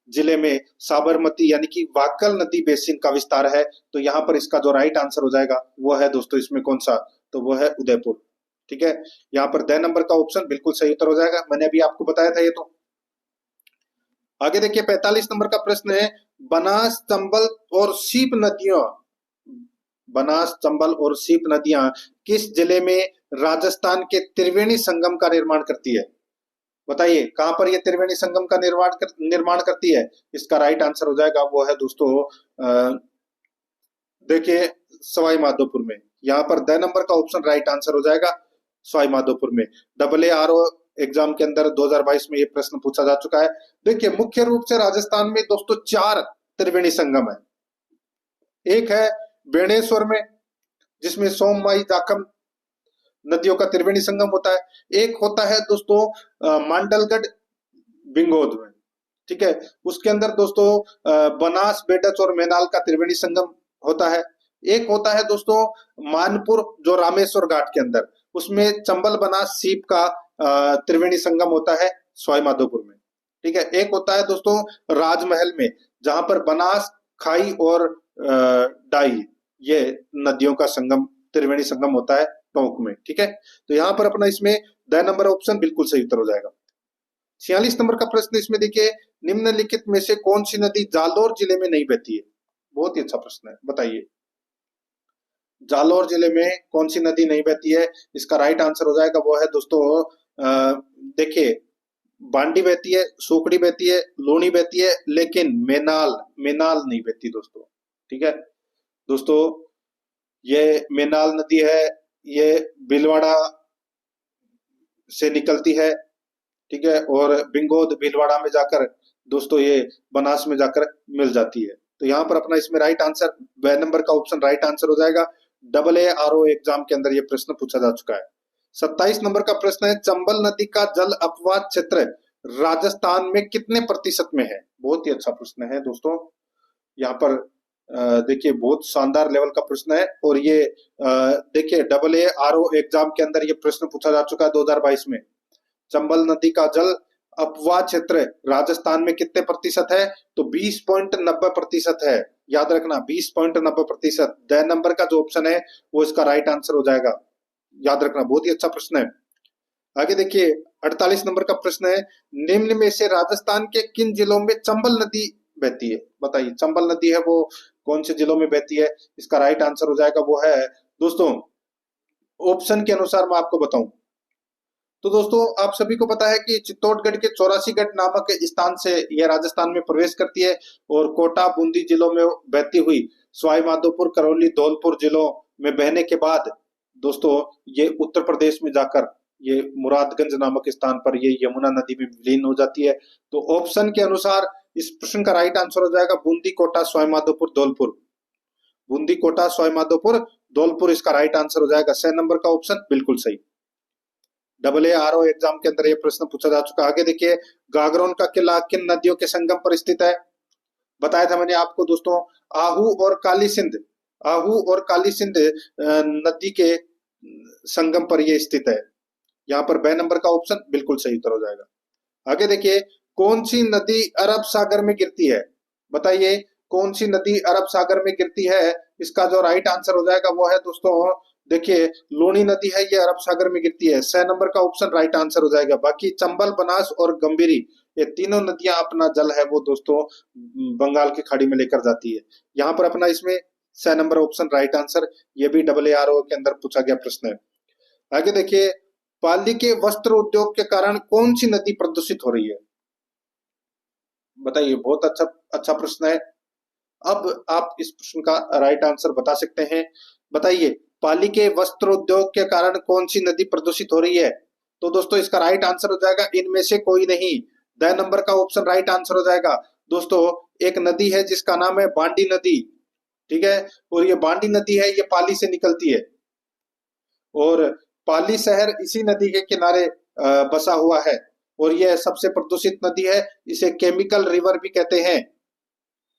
Speaker 1: जिले में साबरमती यानी कि वाकल नदी बेसिन का विस्तार है? तो यहाँ पर इसका जो राइट आंसर हो जाएगा वो है दोस्तों इसमें कौन सा? तो वो है उदयपुर, ठीक है। यहाँ पर द नंबर का ऑप्शन बिल्कुल सही उत्तर हो जाएगा, मैंने अभी आपको बताया था ये तो। आगे देखिए 45 नंबर का प्रश्न है, बनास, चंबल और सीप नदियां, बनास, चंबल और सीप नदियां किस जिले में राजस्थान के त्रिवेणी संगम का निर्माण करती है? बताइए कहां पर ये त्रिवेणी संगम का निर्माण करती है? इसका राइट आंसर हो जाएगा वो है दोस्तों देखिए सवाई माधोपुर में। यहाँ पर द नंबर का ऑप्शन राइट आंसर हो जाएगा सवाई माधोपुर में। AARO एग्जाम के अंदर 2022 में ये प्रश्न पूछा जा चुका है। देखिए मुख्य रूप से राजस्थान में दोस्तों 4 त्रिवेणी संगम है। एक है बेणेश्वर में, जिसमें सोम, माही, जाखम नदियों का त्रिवेणी संगम होता है। एक होता है दोस्तों मांडलगढ़, बिंगोद में, ठीक है। उसके अंदर दोस्तों बनास, बेडच और मेनाल का त्रिवेणी संगम होता है। एक होता है दोस्तों मानपुर, जो रामेश्वर घाट के अंदर, उसमें चंबल, बनास, सीप का त्रिवेणी संगम होता है सवाई माधोपुर में, ठीक है। एक होता है दोस्तों राजमहल में, जहां पर बनास, खाई और डाई, ये नदियों का संगम, त्रिवेणी संगम होता है टोंक में, ठीक है। तो यहाँ पर अपना इसमें द नंबर ऑप्शन बिल्कुल सही उत्तर हो जाएगा। 46 नंबर का प्रश्न इसमें देखिए, निम्नलिखित में से कौन सी नदी जालौर जिले में नहीं बहती है? बहुत ही अच्छा प्रश्न है, बताइए जालौर जिले में कौन सी नदी नहीं बहती है? इसका राइट आंसर हो जाएगा वो है दोस्तों देखिए बांडी बहती है, सुकड़ी बहती है, लूनी बहती है, लेकिन मेनाल, मेनाल नहीं बहती दोस्तों, ठीक है। दोस्तों ये मेनाल नदी है, ये भीलवाड़ा से निकलती है, ठीक है, और बिंगोद भीलवाड़ा में जाकर दोस्तों ये बनास में जाकर मिल जाती है। तो यहाँ पर अपना इसमें राइट आंसर ब नंबर का ऑप्शन राइट आंसर हो जाएगा। AARO एग्जाम के अंदर ये प्रश्न पूछा जा चुका है। 27 नंबर का प्रश्न है, चंबल नदी का जल अपवाद क्षेत्र राजस्थान में कितने प्रतिशत में है? बहुत ही अच्छा प्रश्न है दोस्तों। यहाँ पर देखिए बहुत शानदार लेवल का प्रश्न है, और ये देखिए AARO एग्जाम के अंदर ये प्रश्न पूछा जा चुका है 2022 में। चंबल नदी का जल अपवाद क्षेत्र राजस्थान में कितने प्रतिशत है? तो 20.90% है, याद रखना 20.90%। द नंबर का जो ऑप्शन है वो इसका राइट आंसर हो जाएगा, याद रखना, बहुत ही अच्छा प्रश्न है। आगे देखिए 48 नंबर का प्रश्न है, निम्न में से राजस्थान के किन जिलों में चंबल नदी बहती है? बताइए चंबल नदी है वो कौन से जिलों में बहती है? इसका राइट आंसर हो जाएगा वो है दोस्तों, ऑप्शन के अनुसार मैं आपको बताऊं, तो दोस्तों आप सभी को पता है कि चित्तौड़गढ़ के 84 नामक स्थान से यह राजस्थान में प्रवेश करती है और कोटा बूंदी जिलों में बहती हुई सवाई माधोपुर करौली धौलपुर जिलों में बहने के बाद दोस्तों ये उत्तर प्रदेश में जाकर ये मुरादगंज नामक स्थान पर ये यमुना नदी में विलीन हो जाती है। तो ऑप्शन के अनुसार इस प्रश्न का राइट आंसर हो जाएगा बूंदी कोटा सवाई माधोपुर धौलपुर। बूंदी कोटा सवाई माधोपुर धौलपुर इसका राइट आंसर हो जाएगा। 6 नंबर का ऑप्शन बिल्कुल सही। AA एग्जाम के अंदर यह प्रश्न पूछा जा चुका। आगे देखिए, गागरोन का किला किन नदियों के संगम पर स्थित है? बताया था मैंने आपको दोस्तों, आहू और काली सिंध, आहू और काली सिंध नदी के संगम पर यह स्थित है। यहाँ पर 2 नंबर का ऑप्शन बिल्कुल सही उत्तर हो जाएगा। आगे देखिए, कौन सी नदी अरब सागर में गिरती है? बताइए कौन सी नदी अरब सागर में गिरती है? इसका जो राइट आंसर हो जाएगा वो है दोस्तों, देखिए लूनी नदी है, ये अरब सागर में गिरती है। 6 नंबर का ऑप्शन राइट आंसर हो जाएगा। बाकी चंबल, बनास और गंभीरी, ये तीनों नदियां अपना जल है वो दोस्तों बंगाल की खाड़ी में लेकर जाती है। यहाँ पर अपना इसमें 6 नंबर ऑप्शन राइट आंसर। ये भी AA के अंदर पूछा गया प्रश्न है। आगे देखिए, पाली के वस्त्र उद्योग के कारण कौन सी नदी प्रदूषित हो रही है? बताइए, बहुत अच्छा प्रश्न है। अब आप इस प्रश्न का राइट आंसर बता सकते हैं। बताइए, पाली के वस्त्र उद्योग के कारण कौन सी नदी प्रदूषित हो रही है? तो दोस्तों इसका राइट आंसर हो जाएगा इनमें से कोई नहीं। 2 नंबर का ऑप्शन राइट आंसर हो जाएगा। दोस्तों एक नदी है जिसका नाम है बांडी नदी, ठीक है, और ये बांडी नदी है, ये पाली से निकलती है और पाली शहर इसी नदी के किनारे बसा हुआ है और यह सबसे प्रदूषित नदी है। इसे केमिकल रिवर भी कहते हैं,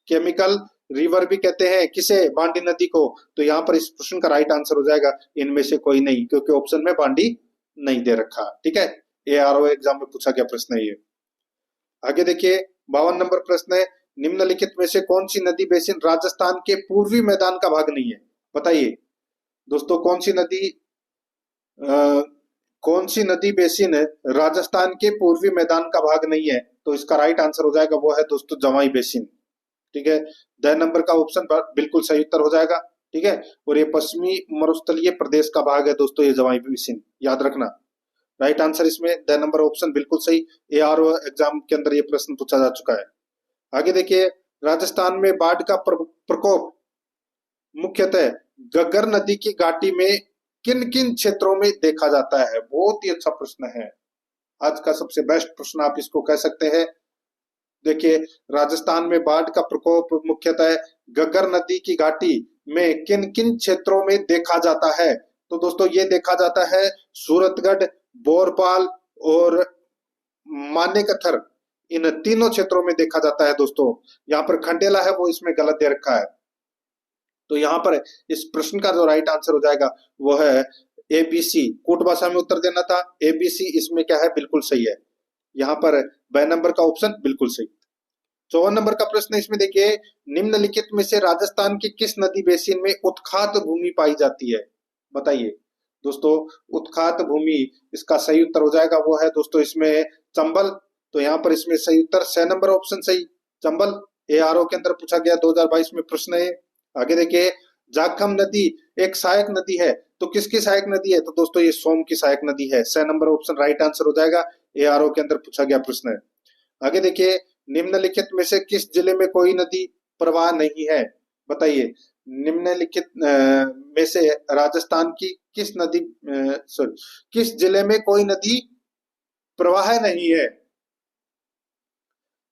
Speaker 1: केमिकल रिवर भी कहते हैं किसे? बांडी नदी को। तो यहाँ पर इस प्रश्न का राइट आंसर हो जाएगा इनमें से कोई नहीं, क्योंकि ऑप्शन में बांडी नहीं दे रखा, ठीक है। ARO एग्जाम में पूछा गया प्रश्न है ये। आगे देखिए, 52 नंबर प्रश्न है, निम्नलिखित में से कौन सी नदी बेसिन राजस्थान के पूर्वी मैदान का भाग नहीं है? बताइए दोस्तों, कौन सी नदी बेसिन राजस्थान के पूर्वी मैदान का भाग नहीं है? तो इसका राइट आंसर हो जाएगा वो है दोस्तों जवाई बेसिन, ठीक है। 2 नंबर का ऑप्शन बिल्कुल सही उत्तर हो जाएगा, ठीक है। और ये पश्चिमी मरुस्थलीय प्रदेश का भाग है दोस्तों, ये जवाई बेसिन, याद रखना। राइट आंसर इसमें 2 नंबर ऑप्शन बिल्कुल सही। ARO एग्जाम के अंदर ये प्रश्न पूछा जा चुका है। आगे देखिए, राजस्थान में बाढ़ का प्रकोप मुख्यतः घग्गर नदी की घाटी में किन किन क्षेत्रों में देखा जाता है? बहुत ही अच्छा प्रश्न है, आज का सबसे बेस्ट प्रश्न आप इसको कह सकते हैं। देखिए, राजस्थान में बाढ़ का प्रकोप मुख्यतः घग्गर नदी की घाटी में किन किन क्षेत्रों में देखा जाता है? तो दोस्तों ये देखा जाता है सूरतगढ़, बोरपाल और मानेकथर, इन तीनों क्षेत्रों में देखा जाता है दोस्तों। यहाँ पर खंडेला है वो इसमें गलत दे रखा है। तो यहाँ पर इस प्रश्न का जो राइट आंसर हो जाएगा वो है ABC। कूट भाषा में उत्तर देना था, ABC इसमें क्या है बिल्कुल सही है। यहाँ पर 2 नंबर का ऑप्शन बिल्कुल सही। 54 नंबर का प्रश्न इसमें देखिए, निम्नलिखित में से राजस्थान की किस नदी बेसिन में उत्खात भूमि पाई जाती है? बताइए दोस्तों, उत्खात भूमि, इसका सही उत्तर हो जाएगा वो है दोस्तों इसमें चंबल। तो यहाँ पर इसमें सही उत्तर 6 नंबर ऑप्शन सही, चंबल। ARO के अंदर पूछा गया 2022 में प्रश्न है। आगे देखिए, जाखम नदी एक सहायक नदी है, तो किसकी सहायक नदी है? तो दोस्तों ये सोम की सहायक नदी है। 6 नंबर ऑप्शन राइट आंसर हो जाएगा। ARO के अंदर पूछा गया प्रश्न है। आगे देखिए, निम्नलिखित में से किस जिले में कोई नदी प्रवाह नहीं है? बताइए, निम्नलिखित में से राजस्थान की किस जिले में कोई नदी प्रवाह नहीं है?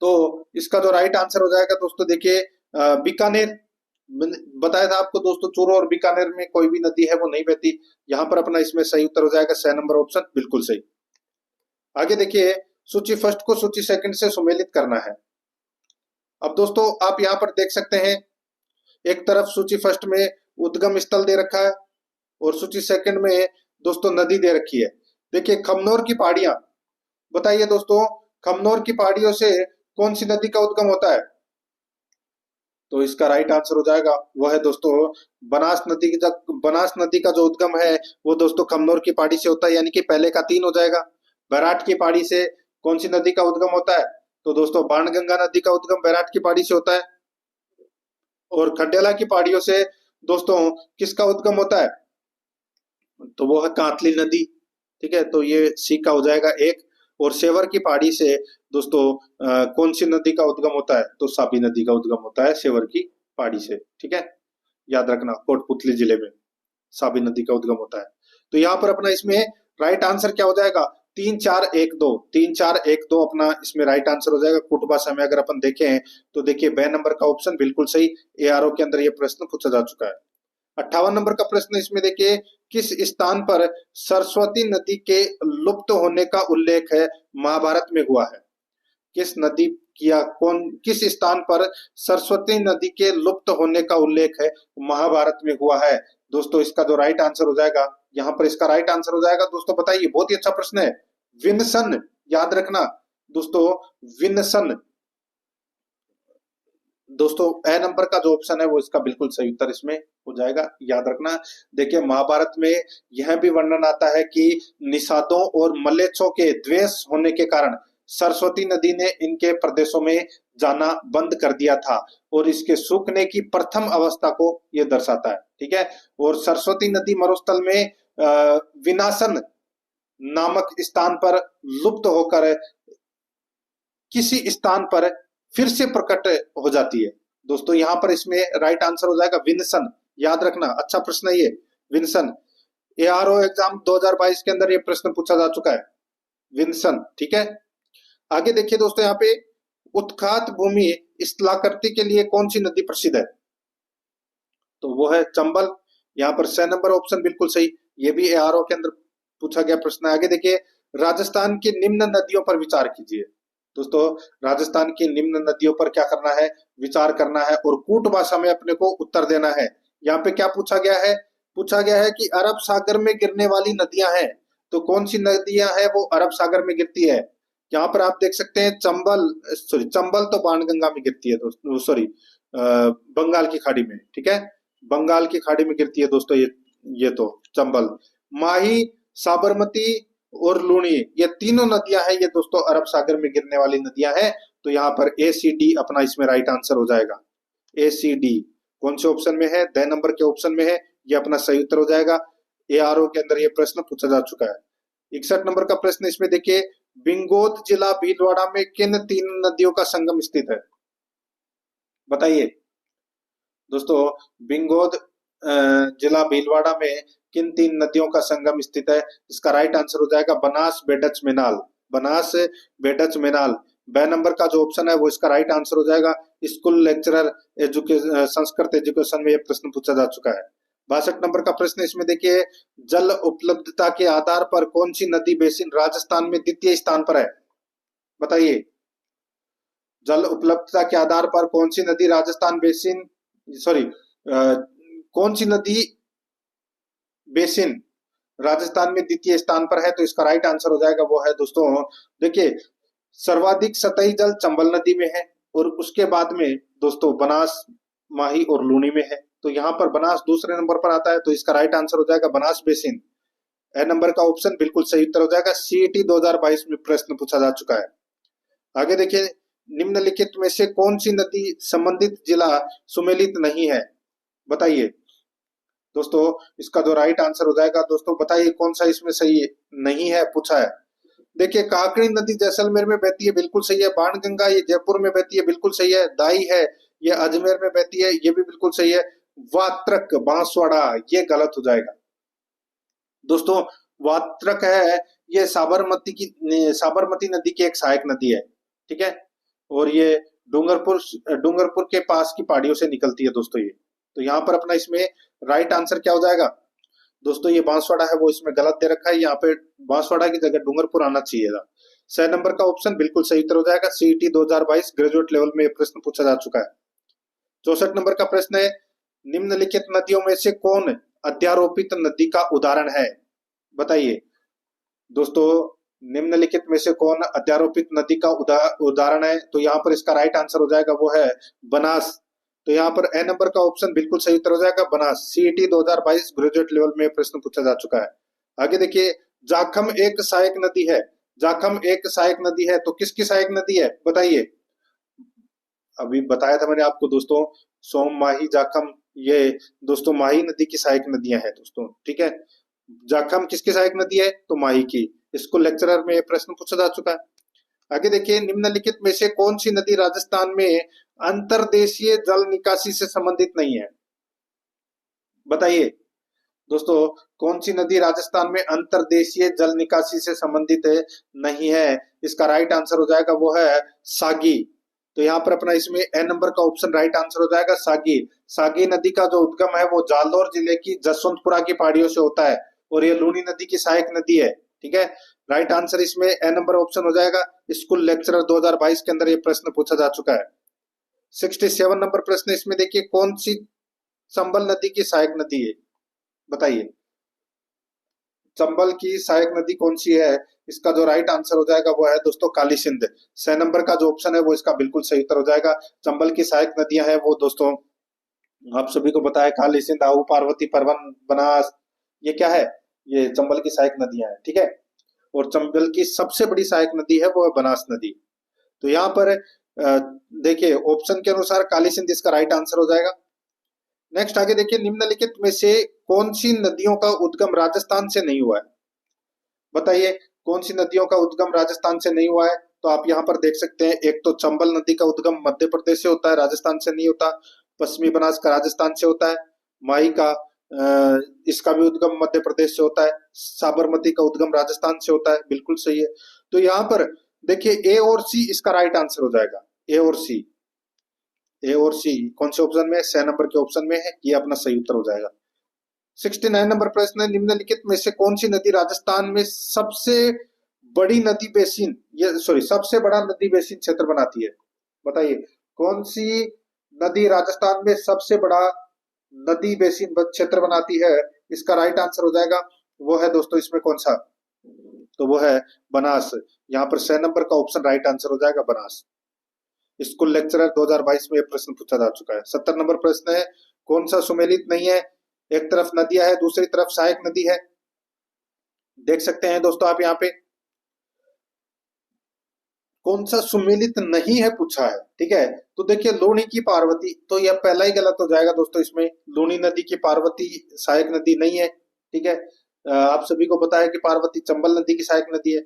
Speaker 1: तो इसका जो राइट आंसर हो जाएगा दोस्तों, देखिए बीकानेर। बताया था आपको दोस्तों, चूरू और बीकानेर में कोई भी नदी है वो नहीं बहती। यहाँ पर अपना इसमें सही उत्तर हो जाएगा 6 नंबर ऑप्शन बिल्कुल सही। आगे देखिए, सूची फर्स्ट को सूची सेकंड से सुमेलित करना है। अब दोस्तों आप यहाँ पर देख सकते हैं, एक तरफ सूची फर्स्ट में उद्गम स्थल दे रखा है और सूची सेकंड में दोस्तों नदी दे रखी है। देखिए, खमनोर की पहाड़ियां, बताइए दोस्तों खमनोर की पहाड़ियों से कौन सी नदी का उद्गम होता है? तो इसका राइट आंसर हो जाएगा वो है दोस्तों बनास नदी का जो उद्गम है वो दोस्तों खमनोर की पहाड़ी से होता है, यानी कि पहले का 3 हो जाएगा। बैराट की पहाड़ी से कौन सी नदी का उद्गम होता है? तो दोस्तों बाणगंगा नदी का उद्गम बैराट की पहाड़ी से होता है। और खंडेला की पहाड़ियों से दोस्तों किसका उद्गम होता है? तो वो है कांतली नदी। ठीक है, तो ये सी का हो जाएगा एक। और सेवर की पहाड़ी से दोस्तों कौन सी नदी का उद्गम होता है? तो साबी नदी का उद्गम होता है सेवर की पहाड़ी से। ठीक है, याद रखना, कोटपुतली जिले में साबी नदी का उद्गम होता है। तो यहाँ पर अपना इसमें राइट आंसर क्या हो जाएगा? 3-4-1-2, 3-4-1-2 अपना इसमें राइट आंसर हो जाएगा। कुट भाषा में अगर अपन देखें तो देखिए ब नंबर का ऑप्शन बिल्कुल सही, एआरओ के अंदर ये प्रश्न पूछा जा चुका है। 58 नंबर का प्रश्न इसमें देखिए, किस स्थान पर सरस्वती नदी के लुप्त होने का उल्लेख है महाभारत में हुआ है? किस नदी या कौन किस स्थान पर सरस्वती नदी के लुप्त होने का उल्लेख है महाभारत में हुआ है? दोस्तों इसका जो राइट आंसर हो जाएगा, यहाँ पर इसका राइट आंसर हो जाएगा दोस्तों, बताइए, बहुत ही अच्छा प्रश्न है, विन्सन। याद रखना दोस्तों, विन्सन। दोस्तों ए नंबर का जो ऑप्शन है वो इसका बिल्कुल सही उत्तर इसमें हो जाएगा, याद रखना। देखिए महाभारत में यह भी वर्णन आता है कि निषादों और मल्लेच्छों के द्वेष होने के कारण सरस्वती नदी ने इनके प्रदेशों में जाना बंद कर दिया था, और इसके सूखने की प्रथम अवस्था को यह दर्शाता है। ठीक है, और सरस्वती नदी मरुस्थल में विनाशन नामक स्थान पर लुप्त होकर किसी स्थान पर फिर से प्रकट हो जाती है। दोस्तों यहाँ पर इसमें राइट आंसर हो जाएगा विन्सन। याद रखना, अच्छा प्रश्न है ये, विन्सन। एआरओ एग्जाम 2022 के अंदर ये प्रश्न पूछा जा चुका है, विन्सन। ठीक है, आगे देखिए दोस्तों, यहाँ पे उत्खात भूमि स्थलाकृति के लिए कौन सी नदी प्रसिद्ध है? तो वो है चंबल। यहाँ पर 6 नंबर ऑप्शन बिल्कुल सही, ये भी एआरओ के अंदर पूछा गया प्रश्न है। आगे देखिए, राजस्थान की निम्न नदियों पर विचार कीजिए। दोस्तों राजस्थान की निम्न नदियों पर क्या करना है? विचार करना है, और कूट भाषा में अपने को उत्तर देना है। यहाँ पे क्या पूछा गया है? पूछा गया है कि अरब सागर में गिरने वाली नदियां हैं, तो कौन सी नदियां हैं वो अरब सागर में गिरती है? यहाँ पर आप देख सकते हैं चंबल, सॉरी चंबल तो बाणगंगा में गिरती है दोस्तों, सॉरी बंगाल की खाड़ी में। ठीक है, बंगाल की खाड़ी में गिरती है दोस्तों ये तो चंबल। माही, साबरमती और लूणी, ये तीनों नदियां हैं, ये दोस्तों अरब सागर में गिरने वाली नदियां हैं। तो यहाँ पर ए सी डी अपना इसमें राइट आंसर हो जाएगा। ए सी डी कौन से ऑप्शन में है? द नंबर के ऑप्शन में है, ये अपना सही उत्तर हो जाएगा। एआरओ के अंदर ये प्रश्न पूछा जा चुका है। 61 नंबर का प्रश्न इसमें देखिए, बिंगोद जिला भीलवाड़ा में किन 3 नदियों का संगम स्थित है? बताइए दोस्तों, बिंगोद जिला भीलवाड़ा में किन 3 नदियों का संगम स्थित है? इसका राइट आंसर हो जाएगा बनास, बेडच, मेनाल। बनास, बेडच, मेनाल। ब नंबर का जो ऑप्शन है वो इसका राइट आंसर हो जाएगा। स्कूल लेक्चरर संस्कृत एजुकेशन में यह प्रश्न पूछा जा चुका है। 62 नंबर का प्रश्न इसमें देखिए, जल उपलब्धता के आधार पर कौन सी नदी बेसिन राजस्थान में द्वितीय स्थान पर है? बताइए, जल उपलब्धता के आधार पर कौन सी नदी राजस्थान बेसिन, सॉरी कौन सी नदी बेसिन राजस्थान में द्वितीय स्थान पर है? तो इसका राइट आंसर हो जाएगा वो है दोस्तों, देखिए सर्वाधिक सतही जल चंबल नदी में है, और उसके बाद में दोस्तों बनास, माही और लूनी में है। तो यहाँ पर बनास दूसरे नंबर पर आता है, तो इसका राइट आंसर हो जाएगा बनास बेसिन। ए नंबर का ऑप्शन बिल्कुल सही उत्तर हो जाएगा। सीईटी 2022 में प्रश्न पूछा जा चुका है। आगे देखिए, निम्नलिखित में से कौन सी नदी संबंधित जिला सुमेलित नहीं है? बताइए दोस्तों, इसका जो राइट आंसर हो जाएगा दोस्तों, बताइए कौन सा इसमें सही नहीं है, पूछा है। देखिए काकड़ी नदी जैसलमेर में बहती है, बिल्कुल सही है। बाणगंगा ये जयपुर में बहती है, बिल्कुल सही है। दाई है ये अजमेर में बहती है, ये भी बिल्कुल सही है। वात्रक, बांसवाड़ा, ये गलत हो जाएगा दोस्तों। वात्रक है ये साबरमती नदी की एक सहायक नदी है। ठीक है, और ये डूंगरपुर के पास की पहाड़ियों से निकलती है दोस्तों ये। तो यहाँ पर अपना इसमें राइट आंसर क्या हो जाएगा दोस्तों? ये बांसवाड़ा है वो इसमें गलत दे रखा है, यहाँ पे बांसवाड़ा की जगह डूंगरपुर आना चाहिए था। 6 नंबर का ऑप्शन बिल्कुल सही उत्तर हो जाएगा। सीईटी 2022 ग्रेजुएट लेवल में प्रश्न पूछा जा चुका है। 64 नंबर का प्रश्न है, निम्नलिखित नदियों में से कौन अध्यारोपित नदी का उदाहरण है? बताइए दोस्तों, निम्नलिखित में से कौन अध्यारोपित नदी का उदाहरण है? तो यहाँ पर इसका राइट आंसर हो जाएगा वो है बनास। तो यहाँ पर ए नंबर का ऑप्शन बिल्कुल सही उत्तर हो जाएगा बनास। सीईटी 2022 ग्रेजुएट लेवल में प्रश्न पूछा जा चुका है। आगे देखिए, जाखम एक सहायक नदी है। जाखम एक सहायक नदी है, तो किसकी सहायक नदी है? बताइए, अभी बताया था मैंने आपको दोस्तों, सोम, माही, जाखम, ये दोस्तों माही नदी की सहायक नदियां हैं दोस्तों। ठीक है, जाखम किसकी सहायक नदी है? तो माही की। स्कूल लेक्चरर में प्रश्न पूछा जा चुका है। आगे देखिए, निम्नलिखित में से कौन सी नदी राजस्थान में अंतर्देशीय जल निकासी से संबंधित नहीं है? बताइए दोस्तों, कौन सी नदी राजस्थान में अंतर्देशीय जल निकासी से संबंधित नहीं है? इसका राइट आंसर हो जाएगा वो है सागी। तो यहाँ पर अपना इसमें ए नंबर का ऑप्शन राइट आंसर हो जाएगा सागी। सागी नदी का जो उद्गम है वो जालौर जिले की जसवंतपुरा की पहाड़ियों से होता है और ये लूनी नदी की सहायक नदी है। ठीक है, राइट आंसर इसमें ए नंबर ऑप्शन हो जाएगा। स्कूल लेक्चरर 2022 के अंदर ये प्रश्न पूछा जा चुका है। 67 नंबर प्रश्न इसमें देखिए, कौन सी चंबल नदी की सहायक नदी है? बताइए, चंबल की सहायक नदी कौन सी है? इसका जो राइट आंसर हो जाएगा वो है दोस्तों काली सिंध। 6 नंबर का जो ऑप्शन है वो इसका बिल्कुल सही उत्तर हो जाएगा। चंबल की सहायक नदियां हैं वो दोस्तों आप सभी को पता है, काली सिंध, आहू, पार्वती, परवन, बनास। ये क्या है? ये चंबल की सहायक नदियां हैं। ठीक है, और चंबल की सबसे बड़ी सहायक नदी है वो है बनास नदी। तो यहाँ पर देखिए ऑप्शन के अनुसार काली सिंध इसका राइट आंसर हो जाएगा। नेक्स्ट आगे देखिए, निम्नलिखित में से कौन सी नदियों का उद्गम राजस्थान से नहीं हुआ है? बताइए, कौन सी नदियों का उद्गम राजस्थान से नहीं हुआ है? तो आप यहाँ पर देख सकते हैं, एक तो चंबल नदी का उद्गम मध्य प्रदेश से होता है, राजस्थान से नहीं होता। पश्चिमी बनास का राजस्थान से होता है। माही का इसका भी उद्गम मध्य प्रदेश से होता है। साबरमती का उद्गम राजस्थान से होता है, बिल्कुल सही है। तो यहाँ पर देखिए ए और सी इसका राइट आंसर हो जाएगा। ए और सी, ए और सी कौन से ऑप्शन में? 6 नंबर के ऑप्शन में है, ये अपना सही उत्तर हो जाएगा। 69 नंबर प्रश्न है, निम्नलिखित में से कौन सी नदी राजस्थान में सबसे बड़ी नदी बेसिन, ये सॉरी सबसे बड़ा नदी बेसिन क्षेत्र बनाती है? बताइए, कौन सी नदी राजस्थान में सबसे बड़ा नदी बेसिन क्षेत्र बनाती है? इसका राइट आंसर हो जाएगा वो है दोस्तों इसमें कौन सा? तो वो है बनास। यहाँ पर 6 नंबर का ऑप्शन राइट आंसर हो जाएगा बनास। स्कूल लेक्चरर 2022 में यह प्रश्न पूछा जा चुका है। 70 नंबर प्रश्न है, कौन सा सुमेलित नहीं है? एक तरफ नदियां है, दूसरी तरफ सहायक नदी है। देख सकते हैं दोस्तों आप यहाँ पे कौन सा सुमेलित नहीं है पूछा है। ठीक है, तो देखिए लूनी की पार्वती, तो यह पहला ही गलत हो जाएगा दोस्तों। इसमें लूनी नदी की पार्वती सहायक नदी नहीं है। ठीक है, आप सभी को पता है कि पार्वती चंबल नदी की सहायक नदी है।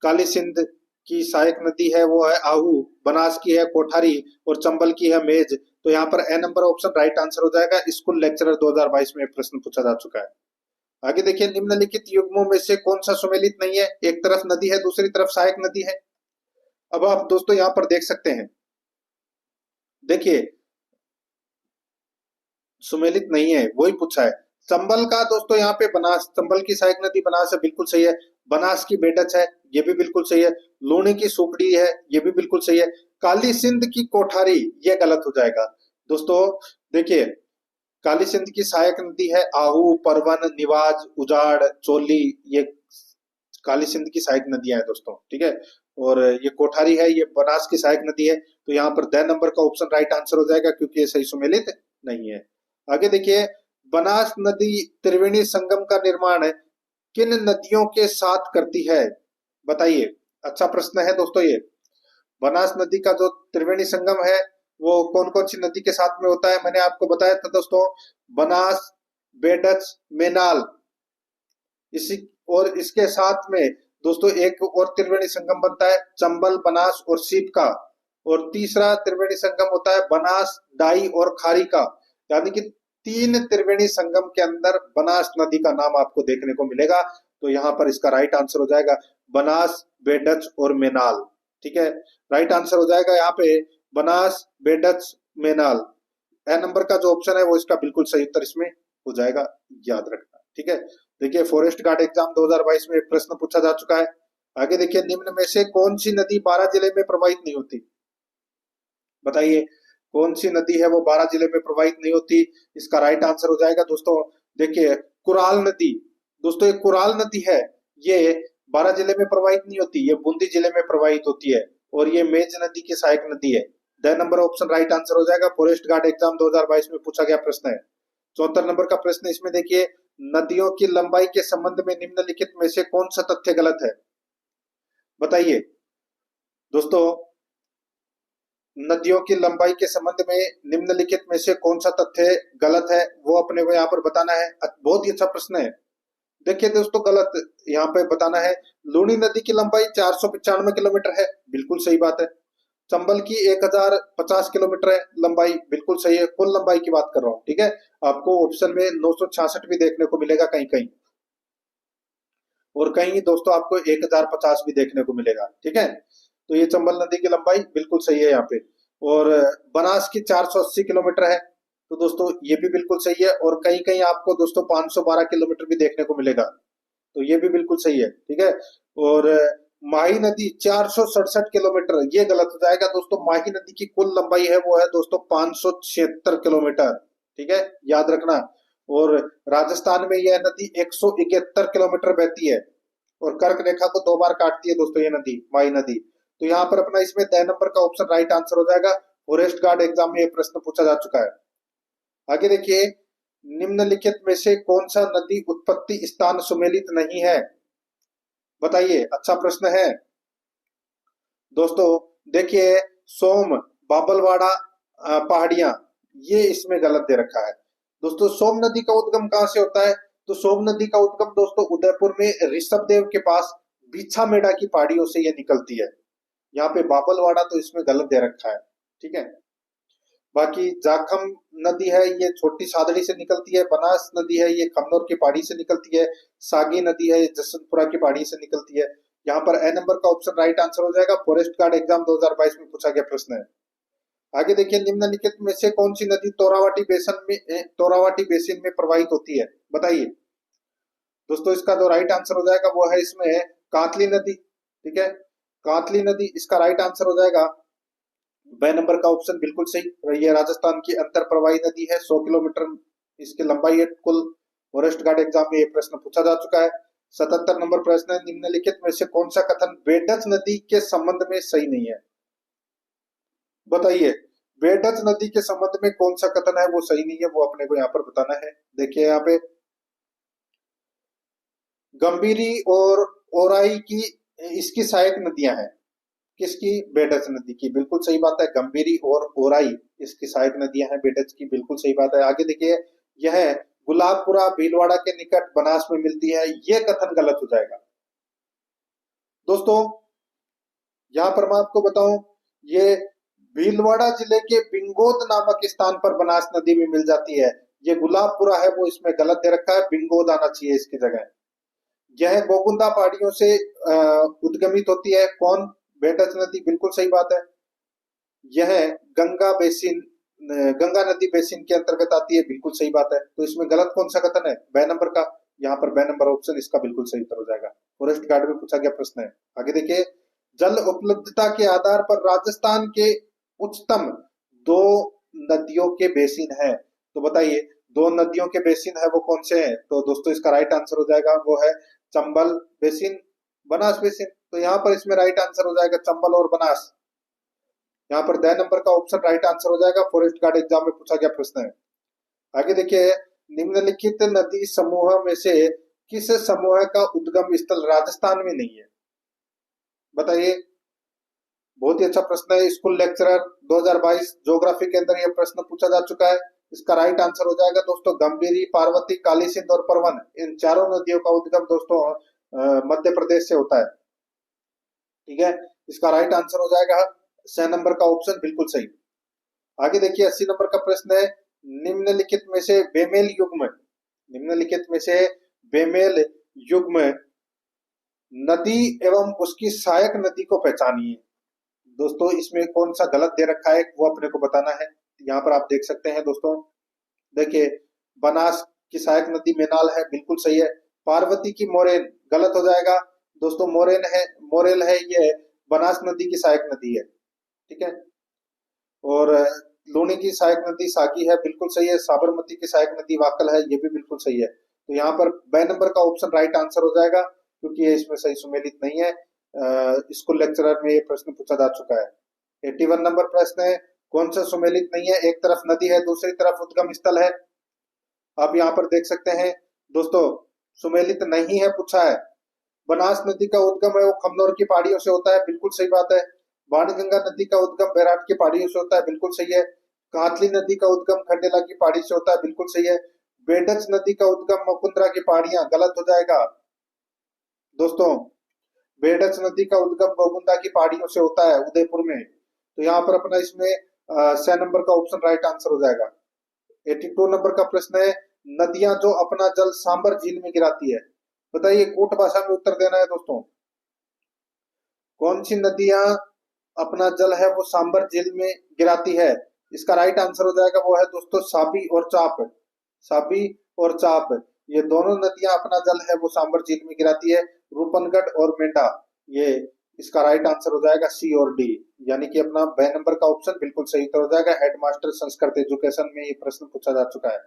Speaker 1: काली सिंध की सहायक नदी है वो है आहू, बनास की है कोठारी और चंबल की है मेज। तो यहाँ पर ए नंबर ऑप्शन राइट आंसर हो जाएगा। स्कूल लेक्चरर 2022 में प्रश्न पूछा जा चुका है। आगे देखिए, निम्नलिखित युग्मों में से कौन सा सुमेलित नहीं है? एक तरफ नदी है, दूसरी तरफ सहायक नदी है। अब आप दोस्तों यहाँ पर देख सकते हैं, देखिए सुमेलित नहीं है वही पूछा है। चंबल का दोस्तों यहाँ पे बनास, चंबल की सहायक नदी बनास है, बिल्कुल सही है। बनास की बेडच है, ये भी बिल्कुल सही है। लूनी की सुकड़ी है, ये भी बिल्कुल सही है। काली सिंध की कोठारी, ये गलत हो जाएगा दोस्तों। देखिए, काली सिंध की सहायक नदी है आहू, परवन, निवाज, उजाड़, चोली। ये काली सिंध की सहायक नदियां हैं दोस्तों। ठीक है, और ये कोठारी है, ये बनास की सहायक नदी है। तो यहाँ पर द नंबर का ऑप्शन राइट आंसर हो जाएगा क्योंकि ये सही सुमेलित नहीं है। आगे देखिए, बनास नदी त्रिवेणी संगम का निर्माण किन नदियों के साथ करती है? बताइए, अच्छा प्रश्न है दोस्तों ये। बनास नदी का जो त्रिवेणी संगम है वो कौन कौन सी नदी के साथ में होता है? मैंने आपको बताया था दोस्तों, बनास, बेडच, मेनाल। इसी और इसके साथ में दोस्तों एक और त्रिवेणी संगम बनता है चंबल, बनास और सीप का। और तीसरा त्रिवेणी संगम होता है बनास, डाई और खारी का। यानी कि 3 त्रिवेणी संगम के अंदर बनास नदी का नाम आपको देखने को मिलेगा। तो यहाँ पर इसका राइट आंसर हो जाएगा बनास, बेडच और मेनाल। ठीक है, राइट आंसर हो जाएगा यहाँ पे बनास, बेडच, मेनाल। ए नंबर का जो ऑप्शन है वो इसका बिल्कुल सही उत्तर इसमें हो जाएगा, याद रखना। ठीक है, देखिए फॉरेस्ट गार्ड एग्जाम 2022 में एक प्रश्न पूछा जा चुका है। आगे देखिए, निम्न में से कौन सी नदी 12 जिले में प्रवाहित नहीं होती? बताइए, कौन सी नदी है वो 12 जिले में प्रवाहित नहीं होती? इसका राइट आंसर हो जाएगा दोस्तों, देखिए कुराल नदी। दोस्तों ये कुराल नदी है, ये 12 जिले में प्रवाहित नहीं होती, ये बूंदी जिले में प्रवाहित होती है और ये मेज नदी की सहायक नदी है। The number option right answer हो जाएगा। फॉरेस्ट गार्ड एग्जाम 2022 में पूछा गया प्रश्न है। 74 नंबर का प्रश्न इसमें देखिए, नदियों की लंबाई के संबंध में निम्नलिखित में से कौन सा तथ्य गलत है? बताइए दोस्तों, नदियों की लंबाई के संबंध में निम्नलिखित में से कौन सा तथ्य गलत है वो अपने को यहाँ पर बताना है। बहुत ही अच्छा प्रश्न है। देखिए दोस्तों, गलत यहाँ पे बताना है। लूनी नदी की लंबाई 495 किलोमीटर है, बिल्कुल सही बात है। चंबल की 1050 किलोमीटर है लंबाई, बिल्कुल सही है। कुल लंबाई की बात कर रहा हूँ, ठीक है। आपको ऑप्शन में 966 भी देखने को मिलेगा कहीं कहीं, और कहीं दोस्तों आपको 1050 भी देखने को मिलेगा, ठीक है। तो ये चंबल नदी की लंबाई बिल्कुल सही है यहाँ पे। और बनास की 480 किलोमीटर है, तो दोस्तों ये भी बिल्कुल सही है। और कहीं कहीं आपको दोस्तों 512 किलोमीटर भी देखने को मिलेगा, तो ये भी बिल्कुल सही है, ठीक है। और माही नदी 467 किलोमीटर, ये गलत हो जाएगा दोस्तों। माही नदी की कुल लंबाई है वो है दोस्तों 576 किलोमीटर, ठीक है, याद रखना। और राजस्थान में यह नदी 171 किलोमीटर बहती है, और कर्क रेखा को 2 बार काटती है दोस्तों ये नदी, माही नदी। तो यहाँ पर अपना इसमें 10 नंबर का ऑप्शन राइट आंसर हो जाएगा। फॉरेस्ट गार्ड एग्जाम में ये प्रश्न पूछा जा चुका है। आगे देखिए, निम्नलिखित में से कौन सा नदी उत्पत्ति स्थान सुमेलित नहीं है? बताइए, अच्छा प्रश्न है दोस्तों। देखिए, सोम, बाबलवाड़ा पहाड़ियां, ये इसमें गलत दे रखा है दोस्तों। सोम नदी का उद्गम कहाँ से होता है? तो सोम नदी का उद्गम दोस्तों उदयपुर में ऋषभदेव के पास बीछा मेड़ा की पहाड़ियों से ये निकलती है। यहाँ पे बाबलवाड़ा तो इसमें गलत दे रखा है, ठीक है। बाकी जाखम नदी है, ये छोटी सादड़ी से निकलती है। बनास नदी है, ये खमनोर की पहाड़ी से निकलती है। सागी नदी है, ये जसवंतपुरा की पहाड़ी से निकलती है। यहाँ पर ए नंबर का ऑप्शन राइट आंसर हो जाएगा। फॉरेस्ट गार्ड एग्जाम 2022 में पूछा गया प्रश्न है। आगे देखिए, निम्नलिखित में से कौन सी नदी तोरावाटी बेसिन में प्रवाहित होती है? बताइए दोस्तों। इसका जो राइट आंसर हो जाएगा वो है इसमें कांतली नदी, ठीक है। कांतली नदी इसका राइट आंसर हो जाएगा। ब नंबर का ऑप्शन बिल्कुल सही। ये राजस्थान की अंतर प्रवाही नदी है, 100 किलोमीटर इसकी लंबाई है कुल। फॉरेस्ट गार्ड एग्जाम में ये प्रश्न पूछा जा चुका है। 77 नंबर प्रश्न है, निम्नलिखित में से कौन सा कथन बेडज नदी के संबंध में सही नहीं है? बताइए, बेडज नदी के संबंध में कौन सा कथन है वो सही नहीं है, वो अपने को यहाँ पर बताना है। देखिए यहाँ पे गंभीरी और ओराई की इसकी सहायक नदियां हैं। किसकी? बेडज नदी की, बिल्कुल सही बात है। गंभीरी और ओराई इसकी सहायक नदियां हैं बेडज की, बिल्कुल सही बात है। आगे देखिए, यह गुलाबपुरा भीलवाड़ा के निकट बनास में मिलती है, यह कथन गलत हो जाएगा दोस्तों। यहाँ पर मैं आपको बताऊं, ये भीलवाड़ा जिले के बिंगोद नामक स्थान पर बनास नदी में मिल जाती है। ये गुलाबपुरा है वो इसमें गलत दे रखा है, बिंगोद आना चाहिए इसकी जगह। यह गोकुंदा पहाड़ियों से उद्गमित होती है। कौन? बेडज नदी, बिल्कुल सही बात है। यह गंगा बेसिन, गंगा नदी बेसिन के अंतर्गत आती है, बिल्कुल सही बात है। तो इसमें गलत कौन सा कथन है? ब नंबर का। यहाँ पर ब नंबर ऑप्शन इसका बिल्कुल सही उत्तर हो जाएगा। फॉरेस्ट गार्ड में पूछा गया प्रश्न है। आगे देखिए, जल उपलब्धता के आधार पर राजस्थान के उच्चतम 2 नदियों के बेसिन है, तो बताइए 2 नदियों के बेसिन है वो कौन से हैं? तो दोस्तों इसका राइट आंसर हो जाएगा वो है चंबल बेसिन, बनास बेसिन। तो यहाँ पर इसमें राइट आंसर हो जाएगा चंबल और बनास। यहाँ पर द नंबर का ऑप्शन राइट आंसर हो जाएगा। फॉरेस्ट गार्ड एग्जाम में पूछा गया प्रश्न है। आगे देखिए, निम्नलिखित नदी समूह में से किस समूह का उद्गम स्थल राजस्थान में नहीं है? बताइए, बहुत ही अच्छा प्रश्न है। स्कूल लेक्चरर 2022 ज्योग्राफी के अंदर यह प्रश्न पूछा जा चुका है। इसका राइट आंसर हो जाएगा दोस्तों गंभीरी, पार्वती, काली सिंध और परवन। इन चारों नदियों का उद्गम दोस्तों मध्य प्रदेश से होता है, ठीक है। इसका राइट आंसर हो जाएगा स नंबर का ऑप्शन, बिल्कुल सही। आगे देखिए, 80 नंबर का प्रश्न है, निम्नलिखित में से बेमेल युग्म, निम्नलिखित में से बेमेल युग्म नदी एवं उसकी सहायक नदी को पहचानिए। दोस्तों इसमें कौन सा गलत दे रखा है वो अपने को बताना है। यहाँ पर आप देख सकते हैं दोस्तों, देखिए बनास की सहायक नदी मेनाल है, बिल्कुल सही है। पार्वती की मोरेन गलत हो जाएगा दोस्तों। मोरेन है, मोरेल है, ये बनास नदी की सहायक नदी है, ठीक है। और लूनी की सहायक नदी साकी है, बिल्कुल सही है। साबरमती की सहायक नदी वाकल है, ये भी बिल्कुल सही है। तो यहाँ पर ब नंबर का ऑप्शन राइट आंसर हो जाएगा, क्योंकि ये इसमें सही सुमेलित नहीं है। स्कूल लेक्चरर में ये प्रश्न पूछा जा चुका है। 81 नंबर प्रश्न है, कौन सा सुमेलित नहीं है? एक तरफ नदी है, दूसरी तरफ उद्गम स्थल है। आप यहाँ पर देख सकते हैं दोस्तों, सुमेलित नहीं है पूछा है। बनास नदी का उद्गम है वो खमनोर की पहाड़ियों से होता है, बिल्कुल सही बात है। बाणगंगा नदी का उद्गम बैराट की पहाड़ियों से होता है, बिल्कुल सही है। कांतली नदी का उद्गम खंडेला की पहाड़ी से होता है, बिल्कुल सही है। बेडज नदी का उद्गम मुकुंदरा की पहाड़ियां, गलत हो जाएगा दोस्तों। बेडज नदी का उद्गम मुकुंदरा की पहाड़ियों से होता है, उदयपुर में। तो यहाँ पर अपना इसमें 6 नंबर का ऑप्शन राइट आंसर हो जाएगा। 82 नंबर का प्रश्न है, नदियां जो अपना जल सांबर झील में गिराती है, बताइए, कोट भाषा में उत्तर देना है दोस्तों। कौन सी नदियां अपना जल है वो सांबर झील में गिराती है? इसका राइट आंसर हो जाएगा वो है दोस्तों साबी और चाप। साबी और चाप, ये दोनों नदियां अपना जल है वो सांबर झील में गिराती है। रूपनगढ़ और मेंढा, ये इसका राइट आंसर हो जाएगा सी और डी, यानी कि अपना ब नंबर का ऑप्शन बिल्कुल सही उत्तर हो जाएगा। हेडमास्टर संस्कृत एजुकेशन में ये प्रश्न पूछा जा चुका है,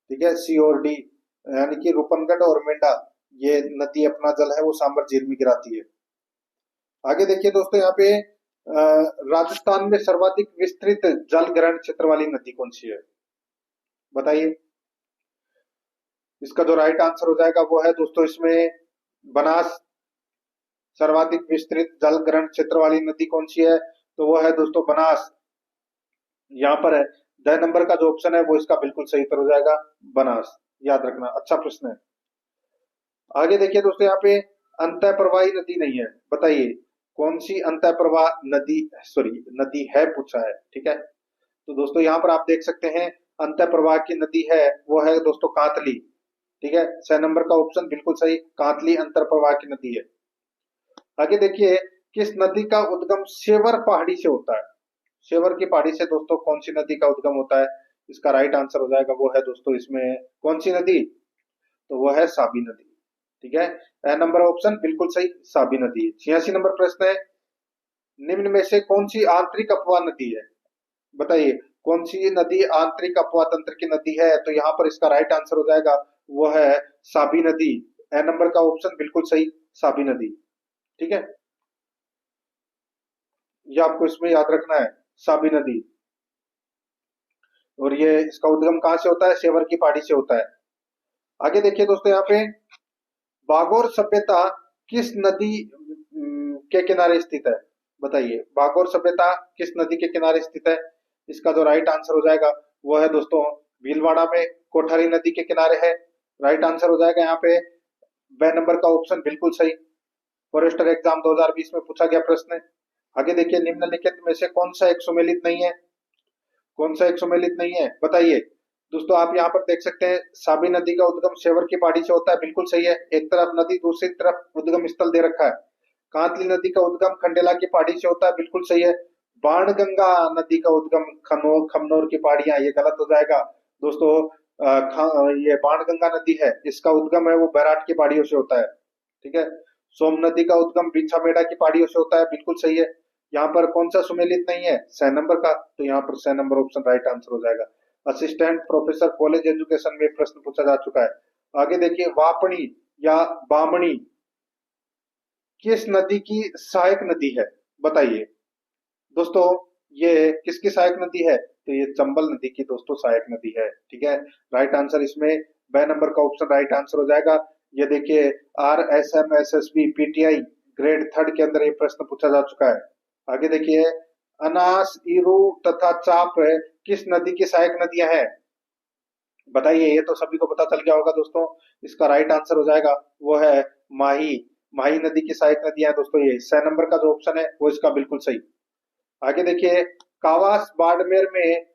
Speaker 1: ठीक है, सी और डी, यानी कि रूपनगढ़ और मेंढा, ये नदी अपना जल है वो सांबर झील में गिराती है। आगे देखिए दोस्तों, यहाँ पे राजस्थान में सर्वाधिक विस्तृत जल ग्रहण क्षेत्र वाली नदी कौन सी है, बताइए। इसका जो राइट आंसर हो जाएगा वो है दोस्तों इसमें बनास। सर्वाधिक विस्तृत जल ग्रहण क्षेत्र वाली नदी कौन सी है, तो वो है दोस्तों बनास। यहाँ पर है द नंबर का जो ऑप्शन है वो इसका बिल्कुल सही उत्तर हो जाएगा, बनास, याद रखना, अच्छा प्रश्न है। आगे देखिए दोस्तों, यहाँ पे अंतः प्रवाही नदी नहीं है, बताइए कौन सी अंतः प्रवाह नदी, सॉरी नदी है पूछा है, ठीक है। तो दोस्तों यहाँ पर आप देख सकते हैं अंतः प्रवाह की नदी है वो है दोस्तों कातली, ठीक है, 6 नंबर का ऑप्शन बिल्कुल सही, कातली अंतर प्रवाह की नदी है। आगे देखिए, किस नदी का उद्गम सेवर पहाड़ी से होता है? सेवर की पहाड़ी से दोस्तों कौन सी नदी का उद्गम होता है? इसका राइट आंसर हो जाएगा वो है दोस्तों इसमें कौन सी नदी, तो वो है साबी नदी, ठीक है। नंबर ऑप्शन बिल्कुल सही, साबी नदी। 86 नंबर प्रश्न है, निम्न में से कौन सी आंतरिक अपवाह नदी है, बताइए कौन सी नदी आंतरिक अपवाह तंत्र की नदी है? तो यहाँ पर इसका राइट आंसर हो जाएगा वो है साबी नदी। नंबर का ऑप्शन बिल्कुल सही, साबी नदी, ठीक है, ये आपको इसमें याद रखना है, साबी नदी। और ये इसका उद्गम कहाँ से होता है? सेवर की पहाड़ी से होता है। आगे देखिए दोस्तों, यहाँ पे बागोर सभ्यता किस नदी के किनारे स्थित है, बताइए बागोर सभ्यता किस नदी के किनारे स्थित है? इसका जो राइट आंसर हो जाएगा वो है दोस्तों भीलवाड़ा में, कोठारी नदी के किनारे है, राइट आंसर हो जाएगा यहाँ पे ब नंबर का ऑप्शन बिल्कुल सही। फॉरेस्टर एग्जाम 2020 में पूछा गया प्रश्न है। आगे देखिए, निम्नलिखित में से कौन सा एक सुमेलित नहीं है? कौन सा एक सुमेलित नहीं है, बताइए दोस्तों। आप यहाँ पर देख सकते हैं साबी नदी का उद्गम सेवर की पहाड़ी से होता है, बिल्कुल सही है, एक तरफ नदी दूसरी तरफ उद्गम स्थल दे रखा है। कांतली नदी का उद्गम खंडेला की पहाड़ी से होता है, बिल्कुल सही है। बाणगंगा नदी का उद्गम खमनोर की पहाड़ियां, ये गलत हो जाएगा दोस्तों। ये बाणगंगा नदी है, इसका उद्गम है वो बैराट की पहाड़ियों से होता है, ठीक है। सोम नदी का उद्गम बिछामेड़ा की पहाड़ियों से होता है, बिल्कुल सही है। यहाँ पर कौन सा सुमेलित नहीं है? 6 नंबर का, तो यहाँ पर 6 नंबर ऑप्शन राइट आंसर हो जाएगा। असिस्टेंट प्रोफेसर कॉलेज एजुकेशन में प्रश्न पूछा जा चुका है। आगे देखिए, वापणी या बामणी किस नदी की सहायक नदी है, बताइए दोस्तों। ये किसकी सहायक नदी है? तो ये चंबल नदी की दोस्तों सहायक नदी है, ठीक है। राइट आंसर इसमें ब नंबर का ऑप्शन राइट आंसर हो जाएगा। ये देखिए RSM SSB PTI ग्रेड 3 के अंदर ये प्रश्न पूछा जा चुका है। आगे देखिए, अनास, ईरू तथा चाप किस नदी की सहायक नदियां हैं, बताइए। ये तो सभी को पता चल गया होगा दोस्तों, इसका राइट आंसर हो जाएगा वो है माही। माही नदी की सहायक नदियां हैं दोस्तों, ये 6 नंबर का जो ऑप्शन है वो इसका बिल्कुल सही। आगे देखिए, कावास बाड़मेर में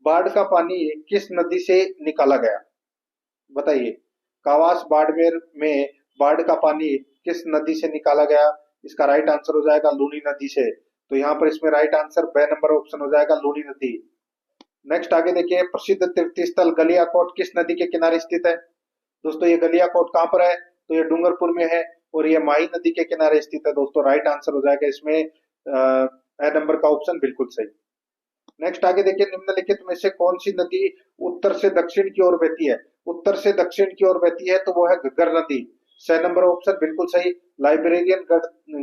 Speaker 1: बाढ़ का पानी किस नदी से निकाला गया, बताइए। कावास बाड़मेर में बाढ़ का पानी किस नदी से निकाला गया? इसका राइट आंसर हो जाएगा लूनी नदी से। तो यहाँ पर इसमें राइट आंसर ब नंबर ऑप्शन हो जाएगा लूनी नदी। नेक्स्ट आगे देखिए, प्रसिद्ध तीर्थ स्थल गलियाकोट किस नदी के किनारे स्थित है? दोस्तों ये गलियाकोट कहाँ पर है? तो ये डूंगरपुर में है और ये माही नदी के किनारे स्थित है दोस्तों। राइट आंसर हो जाएगा इसमें नंबर का ऑप्शन बिल्कुल सही। नेक्स्ट आगे देखिए, निम्नलिखित में से कौन सी नदी उत्तर से दक्षिण की ओर बहती है? उत्तर से दक्षिण की ओर बहती है तो वो है घग्गर नदी, 6 नंबर ऑप्शन बिल्कुल सही। लाइब्रेरियन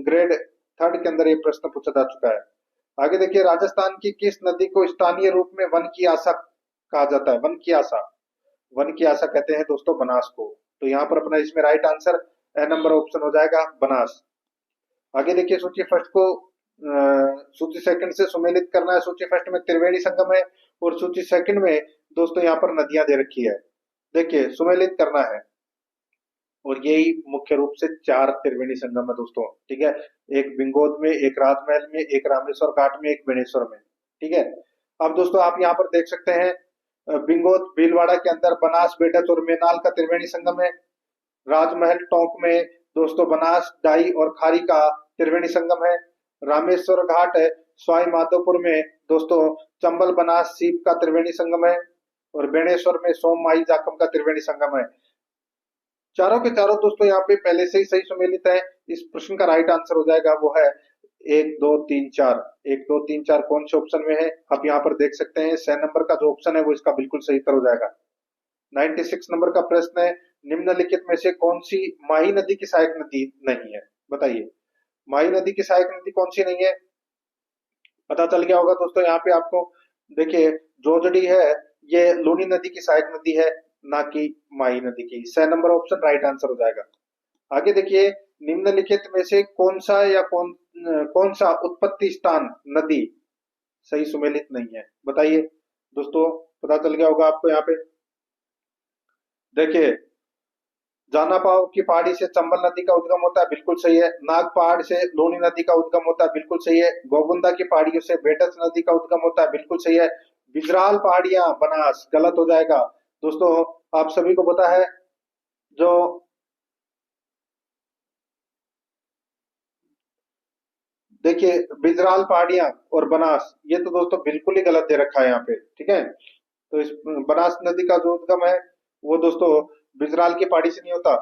Speaker 1: ग्रेड 3 के अंदर ये प्रश्न पूछा जा चुका है। आगे देखिए, राजस्थान की किस नदी को स्थानीय रूप में वन की आशा कहा जाता है? वन की आशा, वन की आशा कहते हैं दोस्तों बनास को। तो यहाँ पर अपना इसमें राइट आंसर नंबर ऑप्शन हो जाएगा बनास। आगे देखिए, सूची फर्स्ट को सूची सेकंड से सुमेलित करना है। सूची फर्स्ट में त्रिवेणी संगम है और सूची सेकंड में दोस्तों यहाँ पर नदियां दे रखी है। देखिए सुमेलित करना है, और यही मुख्य रूप से 4 त्रिवेणी संगम है दोस्तों। ठीक है, एक बिंगोद में, एक राजमहल में, एक रामेश्वर घाट में, एक बेणेश्वर में। ठीक है, अब दोस्तों आप यहाँ पर देख सकते हैं बिंगोद भीलवाड़ा के अंदर बनास, बेडच और मेनाल का त्रिवेणी संगम है। राजमहल टोंक में दोस्तों बनास, डाई और खारी का त्रिवेणी संगम है। रामेश्वर घाट है सवाई माधोपुर में दोस्तों चंबल, बनास, सीप का त्रिवेणी संगम है। और बेणेश्वर में सोम, माई, जाखम का त्रिवेणी संगम है। चारों के चारों दोस्तों यहाँ पे पहले से ही सही सुमेलित है। इस प्रश्न का राइट आंसर हो जाएगा वो है 1 2 3 4। 1 2 3 4 कौन से ऑप्शन में है? आप यहाँ पर देख सकते हैं 6 नंबर का जो ऑप्शन है वो इसका बिल्कुल सही उत्तर हो जाएगा। 96 नंबर का प्रश्न है, निम्नलिखित में से कौन सी माही नदी की सहायक नदी नहीं है? बताइए, माही नदी की सहायक नदी कौन सी नहीं है? पता चल गया होगा दोस्तों यहाँ पे आपको। देखिए जोजड़ी है, ये लूनी नदी की सहायक नदी है, ना कि माही नदी की। 6 नंबर ऑप्शन राइट आंसर हो जाएगा। आगे देखिए, निम्नलिखित में से कौन सा या कौन सा उत्पत्ति स्थान नदी सही सुमेलित नहीं है? बताइए दोस्तों, पता चल गया होगा आपको यहाँ पे। देखिए, जानापाव की पहाड़ी से चंबल नदी का उद्गम होता है, बिल्कुल सही है। नाग पहाड़ से लोनी नदी का उद्गम होता है, बिल्कुल सही है। गोगुंदा की पहाड़ियों से बेटस नदी का उद्गम होता है, बिल्कुल सही है। बिजराल पहाड़ियां बनास, गलत हो जाएगा दोस्तों। आप सभी को पता है जो देखिए बिजराल पहाड़ियां और बनास, ये तो दोस्तों बिल्कुल ही गलत दे रखा है यहाँ पे। ठीक है, तो इस बनास नदी का जो उद्गम है वो दोस्तों बिजराल की पहाड़ी से नहीं होता।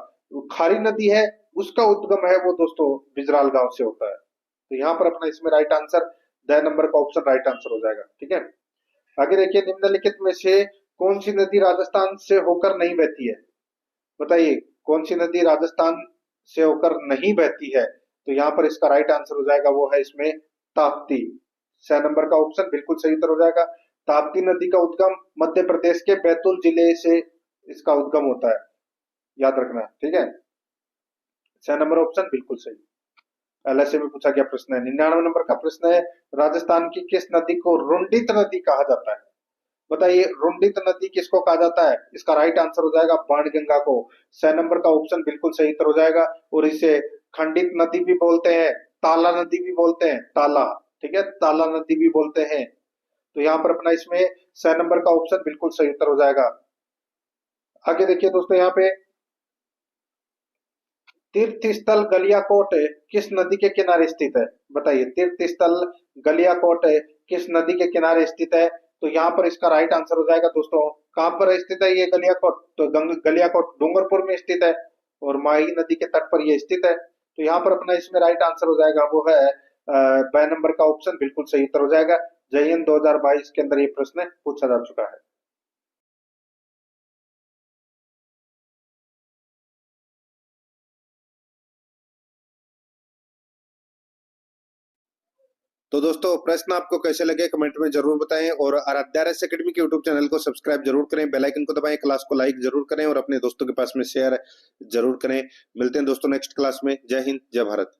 Speaker 1: खारी नदी है उसका उद्गम है वो दोस्तों बिजराल गांव से होता है। तो यहाँ पर अपना इसमें राइट आंसर 10 नंबर का ऑप्शन राइट आंसर हो जाएगा। ठीक है, आगे देखिए, निम्नलिखित में से कौन सी नदी राजस्थान से होकर नहीं बहती है? बताइए, कौन सी नदी राजस्थान से होकर नहीं बहती है? तो यहाँ पर इसका राइट आंसर हो जाएगा वो है इसमें ताप्ती। 6 नंबर का ऑप्शन बिल्कुल सही उत्तर हो जाएगा। ताप्ती नदी का उद्गम मध्य प्रदेश के बैतूल जिले से इसका उद्गम होता है, याद रखना। ठीक है, 6 नंबर ऑप्शन बिल्कुल सही। एलएसए में पूछा गया प्रश्न है। 99 नंबर का प्रश्न है, राजस्थान की किस नदी को रुंडित नदी कहा जाता है? बताइए, रुंडित नदी किसको कहा जाता है? इसका राइट आंसर हो जाएगा बाणगंगा को। 6 नंबर का ऑप्शन बिल्कुल सही उत्तर हो जाएगा। और इसे खंडित नदी भी बोलते हैं, ताला नदी भी बोलते हैं, ताला। ठीक है, ताला नदी भी बोलते हैं। तो यहाँ पर अपना इसमें 6 नंबर का ऑप्शन बिल्कुल सही उत्तर हो जाएगा। आगे देखिए दोस्तों, यहाँ पे तीर्थ स्थल गलियाकोट किस नदी के किनारे स्थित है? बताइए, तीर्थ स्थल गलियाकोट किस नदी के किनारे स्थित है? तो यहाँ पर इसका राइट आंसर हो जाएगा दोस्तों, कहाँ पर स्थित है ये गलियाकोट? तो गलियाकोट डूंगरपुर में स्थित है, और माही नदी के तट पर ये स्थित है। तो यहाँ पर अपना इसमें राइट आंसर हो जाएगा वो है 2 नंबर का ऑप्शन बिल्कुल सही उत्तर हो जाएगा। जय हिंद 2022 के अंदर ये प्रश्न पूछा जा चुका है। तो दोस्तों प्रश्न आपको कैसे लगे कमेंट में जरूर बताएं, और आराध्या RS एकेडमी के यूट्यूब चैनल को सब्सक्राइब जरूर करें, बेल आइकन को दबाएं, क्लास को लाइक जरूर करें और अपने दोस्तों के पास में शेयर जरूर करें। मिलते हैं दोस्तों नेक्स्ट क्लास में। जय हिंद, जय भारत।